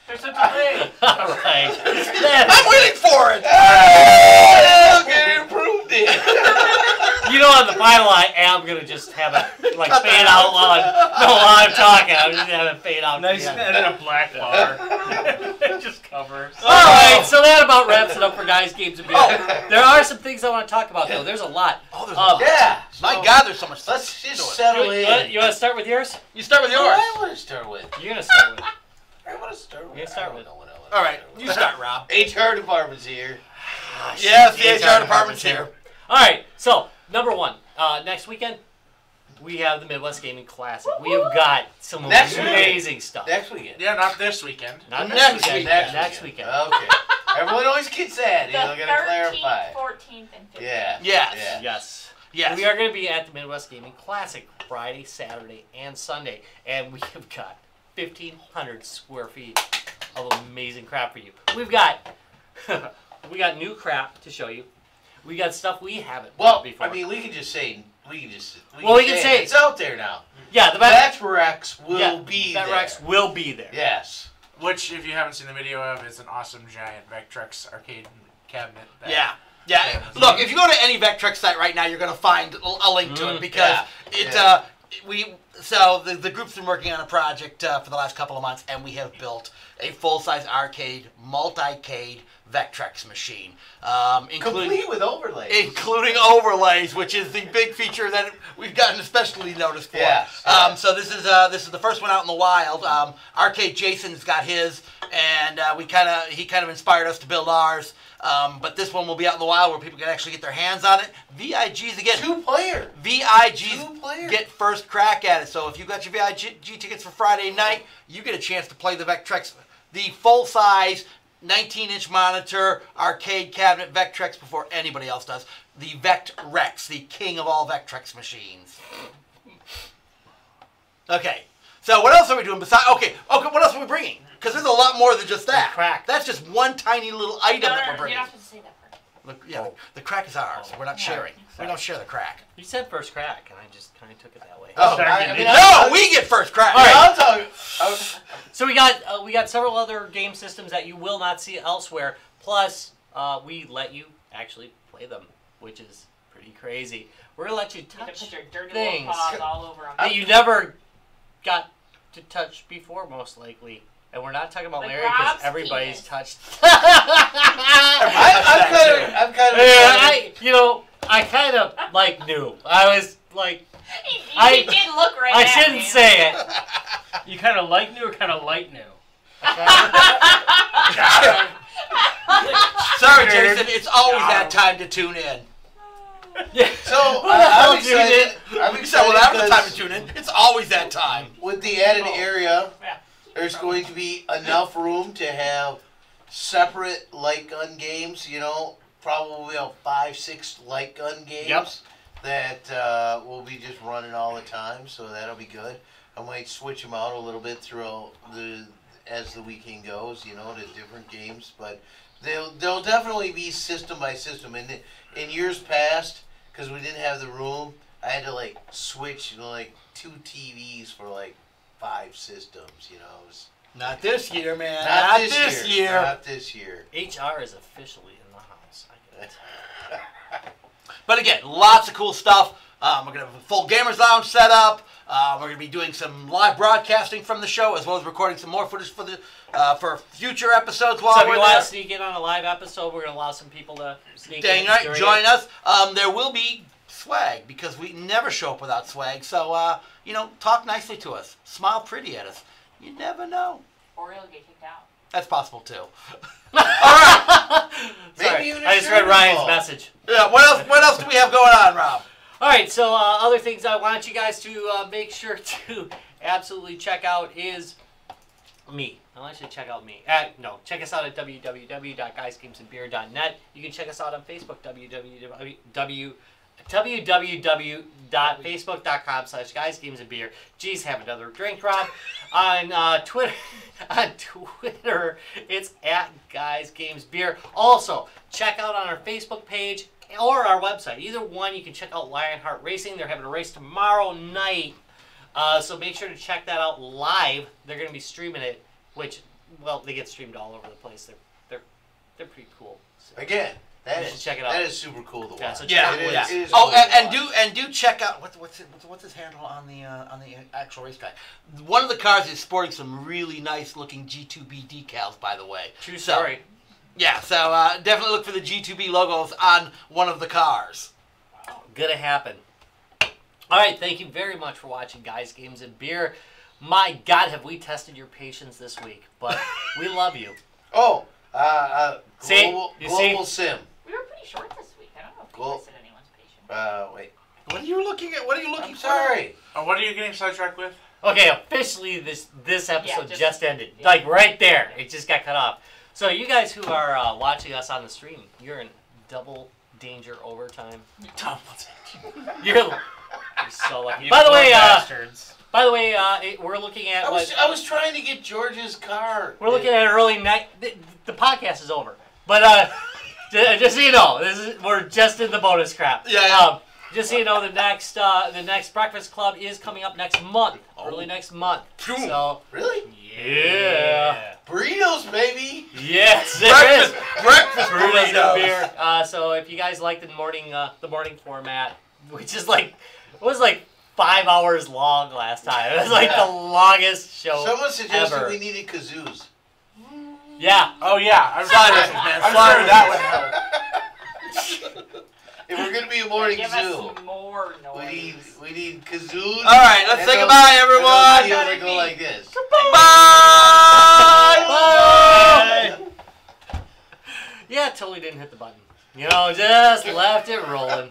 Speaker 8: There's a delay.
Speaker 3: All right.
Speaker 2: I'm waiting for it.
Speaker 1: Okay, improved it.
Speaker 3: You know, on the final, I am gonna just have it like fade out while I'm talking. I'm just gonna have it fade out.
Speaker 7: Nice, and then a black bar. Just covers.
Speaker 3: All right, so that about wraps it up for Guys, Games, and Beer. There are some things I want to talk about, though. There's a lot.
Speaker 2: Oh, there's a lot.
Speaker 1: Yeah.
Speaker 2: My God, there's so much stuff.
Speaker 1: Let's just settle in.
Speaker 3: You want to start with yours?
Speaker 2: You start with yours.
Speaker 1: I want to start with.
Speaker 3: You're gonna start with.
Speaker 1: I want to start with.
Speaker 3: You start with.
Speaker 2: All right, you start, Rob.
Speaker 1: HR department's here.
Speaker 2: Yes, the HR department's here.
Speaker 3: All right, so number one, next weekend we have the Midwest Gaming Classic. We have got some amazing stuff.
Speaker 1: Next weekend.
Speaker 5: Yeah, not this weekend.
Speaker 3: Not
Speaker 2: Next
Speaker 3: weekend.
Speaker 2: weekend.
Speaker 3: Next weekend.
Speaker 1: Okay. Everyone always gets that. You know,
Speaker 4: The
Speaker 1: gotta
Speaker 4: 13th,
Speaker 1: clarify.
Speaker 4: 14th, and 15th.
Speaker 1: Yeah.
Speaker 2: Yes.
Speaker 1: Yeah.
Speaker 3: Yes.
Speaker 2: Yes.
Speaker 3: We are going to be at the Midwest Gaming Classic Friday, Saturday, and Sunday, and we have got 1,500 square feet of amazing crap for you. We've got we got new crap to show you. We got stuff we haven't bought before.
Speaker 1: I mean, we can just say we can say it's out there now.
Speaker 3: Yeah, the
Speaker 1: Vectrex will be there.
Speaker 3: Vectrex will be there.
Speaker 1: Yes.
Speaker 5: Which, if you haven't seen the video of, is an awesome giant Vectrex arcade cabinet.
Speaker 2: Yeah. Yeah. Look, if you go to any Vectrex site right now, you're going to find a link to it because the group's been working on a project for the last couple of months, and we have built a full-size arcade, multi-cade Vectrex machine,
Speaker 1: Complete with overlays.
Speaker 2: including overlays, which is the big feature that we've gotten especially noticed for.
Speaker 1: Yes.
Speaker 2: So this is the first one out in the wild. Arcade Jason's got his, and he kind of inspired us to build ours. But this one will be out in the wild where people can actually get their hands on it. VIGs again.
Speaker 1: 2-player.
Speaker 2: VIGs get first crack at it. So if you got your VIG tickets for Friday night, you get a chance to play the Vectrex, the full-size, 19-inch monitor, arcade cabinet, Vectrex before anybody else does. The Vectrex, the king of all Vectrex machines. Okay, so what else are we doing besides? Okay, what else are we bringing? Because there's a lot more than just that.
Speaker 3: The crack.
Speaker 2: That's just one tiny little item that we're
Speaker 4: You're
Speaker 2: bringing.
Speaker 4: not supposed to say that first.
Speaker 2: Look, yeah, the crack is ours. We're not sharing. We don't share the crack.
Speaker 3: You said first crack, and I just kind of took it that way.
Speaker 2: Oh,
Speaker 1: I mean,
Speaker 2: we get first crack.
Speaker 3: All right.
Speaker 1: I'll tell you.
Speaker 3: So we got several other game systems that you will not see elsewhere. Plus, we let you actually play them, which is pretty crazy. We're gonna let you
Speaker 4: You have to
Speaker 3: touch
Speaker 4: put your dirty
Speaker 3: things
Speaker 4: little paws all over them.
Speaker 3: that you never got to touch before, most likely. And we're not talking about
Speaker 4: Like
Speaker 3: Larry because
Speaker 4: Rob's
Speaker 3: everybody's
Speaker 4: penis.
Speaker 3: touched.
Speaker 1: I'm kind of.
Speaker 3: I kind of like knew. I was like,
Speaker 4: He did look right
Speaker 3: I
Speaker 4: at
Speaker 3: shouldn't
Speaker 4: me.
Speaker 3: say it.
Speaker 7: You kind of like new or kind of light new?
Speaker 2: Sorry, Jason. It's always that time to tune in.
Speaker 1: So
Speaker 3: I'll
Speaker 1: I'm
Speaker 3: tune in.
Speaker 1: excited. I'm
Speaker 2: You said, well, that was the time to
Speaker 1: excited
Speaker 2: tune in. It's always that time.
Speaker 1: with the added
Speaker 3: Oh.
Speaker 1: area.
Speaker 10: Yeah.
Speaker 1: There's going to be enough room to have separate light gun games. Probably 5-6 light gun games that we'll be just running all the time. So that'll be good. I might switch them out a little bit throughout as the weekend goes. To different games, but they'll definitely be system by system. And in years past, because we didn't have the room, I had to switch 2 TVs for 5 systems. It was
Speaker 2: Not this year, man.
Speaker 1: not this year.
Speaker 2: year.
Speaker 1: Not this year.
Speaker 3: HR is officially in the house. I get it.
Speaker 2: But again, lots of cool stuff. We're going to have a full Gamers Lounge set up. We're going to be doing some live broadcasting from the show, as well as recording some more footage for future episodes while
Speaker 3: So if
Speaker 2: we're
Speaker 3: you want
Speaker 2: there.
Speaker 3: to sneak in on a live episode, we're going to allow some people to sneak
Speaker 2: Dang
Speaker 3: in.
Speaker 2: right,
Speaker 3: during
Speaker 2: join
Speaker 3: it.
Speaker 2: us. There will be swag, because we never show up without swag. So, talk nicely to us. Smile pretty at us. You never know.
Speaker 4: Or he'll get kicked out.
Speaker 2: That's possible, too. All right.
Speaker 1: Maybe even a
Speaker 3: I just read
Speaker 1: shirt
Speaker 3: Ryan's
Speaker 1: involved.
Speaker 3: message.
Speaker 2: Yeah, what else do we have going on, Rob?
Speaker 3: All right, so other things I want you guys to make sure to absolutely check out is me. I want you to check out me. Check us out at www.guysgamesandbeer.net. You can check us out on Facebook, www.facebook.com/guysgamesandbeer. Geez, have another drink, Rob. On Twitter, it's at guysgamesbeer. Also, check out on our Facebook page or our website. Either one, you can check out Lionheart Racing. They're having a race tomorrow night. So make sure to check that out live. They're going to be streaming it, which, they get streamed all over the place. They're pretty cool. So
Speaker 1: Again,
Speaker 3: you should check it out.
Speaker 1: that is super cool to watch.
Speaker 3: Yeah, so
Speaker 2: Yeah,
Speaker 3: check it
Speaker 1: It
Speaker 3: out.
Speaker 1: is
Speaker 2: Oh,
Speaker 1: cool to watch.
Speaker 2: and do check out what's his handle on the actual racetrack. One of the cars is sporting some really nice looking G2B decals, by the way.
Speaker 3: True
Speaker 2: So,
Speaker 3: story.
Speaker 2: yeah, so definitely look for the G2B logos on one of the cars.
Speaker 3: Gonna happen. All right, thank you very much for watching Guys, Games, and Beer. My God, have we tested your patience this week? But we love you.
Speaker 1: Oh,
Speaker 3: See?
Speaker 1: Global,
Speaker 3: You
Speaker 1: global
Speaker 3: see?
Speaker 1: Sim.
Speaker 4: We were pretty short this week. I don't know if we
Speaker 1: Well-
Speaker 4: tested anyone's patience.
Speaker 1: Wait.
Speaker 2: What are you looking at? What are you looking
Speaker 1: I'm
Speaker 2: for?
Speaker 1: sorry.
Speaker 5: What are you getting sidetracked with?
Speaker 3: Okay, officially this episode
Speaker 4: Yeah,
Speaker 3: just ended.
Speaker 4: yeah.
Speaker 3: Like right there, it just got cut off. So you guys who are watching us on the stream, you're in double danger overtime. You're so lucky.
Speaker 7: You
Speaker 3: By the
Speaker 7: poor
Speaker 3: way,
Speaker 7: bastards.
Speaker 3: we're looking at
Speaker 1: I was trying to get George's car.
Speaker 3: we're looking at early night. The podcast is over, but just so you know, we're just in the bonus crap.
Speaker 2: Yeah.
Speaker 3: Just so you know, the next Breakfast Club is coming up next month, early next month. So
Speaker 1: Really?
Speaker 3: yeah.
Speaker 1: Burritos, baby.
Speaker 3: Yes, there is.
Speaker 2: Breakfast
Speaker 3: Burritos and
Speaker 2: burritos.
Speaker 3: beer. So if you guys like the morning format, which is it was 5 hours long last time. It was the longest show
Speaker 1: Someone suggested
Speaker 3: ever.
Speaker 1: we needed kazoos.
Speaker 3: Yeah.
Speaker 5: Oh yeah, I'm
Speaker 2: Slide
Speaker 5: sure,
Speaker 2: whistles, man.
Speaker 5: I'm
Speaker 2: Slide
Speaker 5: sure that would help.
Speaker 1: If we're gonna be a morning
Speaker 4: Give
Speaker 1: zoo,
Speaker 4: us more noise.
Speaker 1: we need kazoos.
Speaker 2: All right, let's say goodbye, everyone.
Speaker 1: You gotta go like this.
Speaker 2: Bye.
Speaker 3: Bye. Yeah, totally didn't hit the button. Just left it rolling.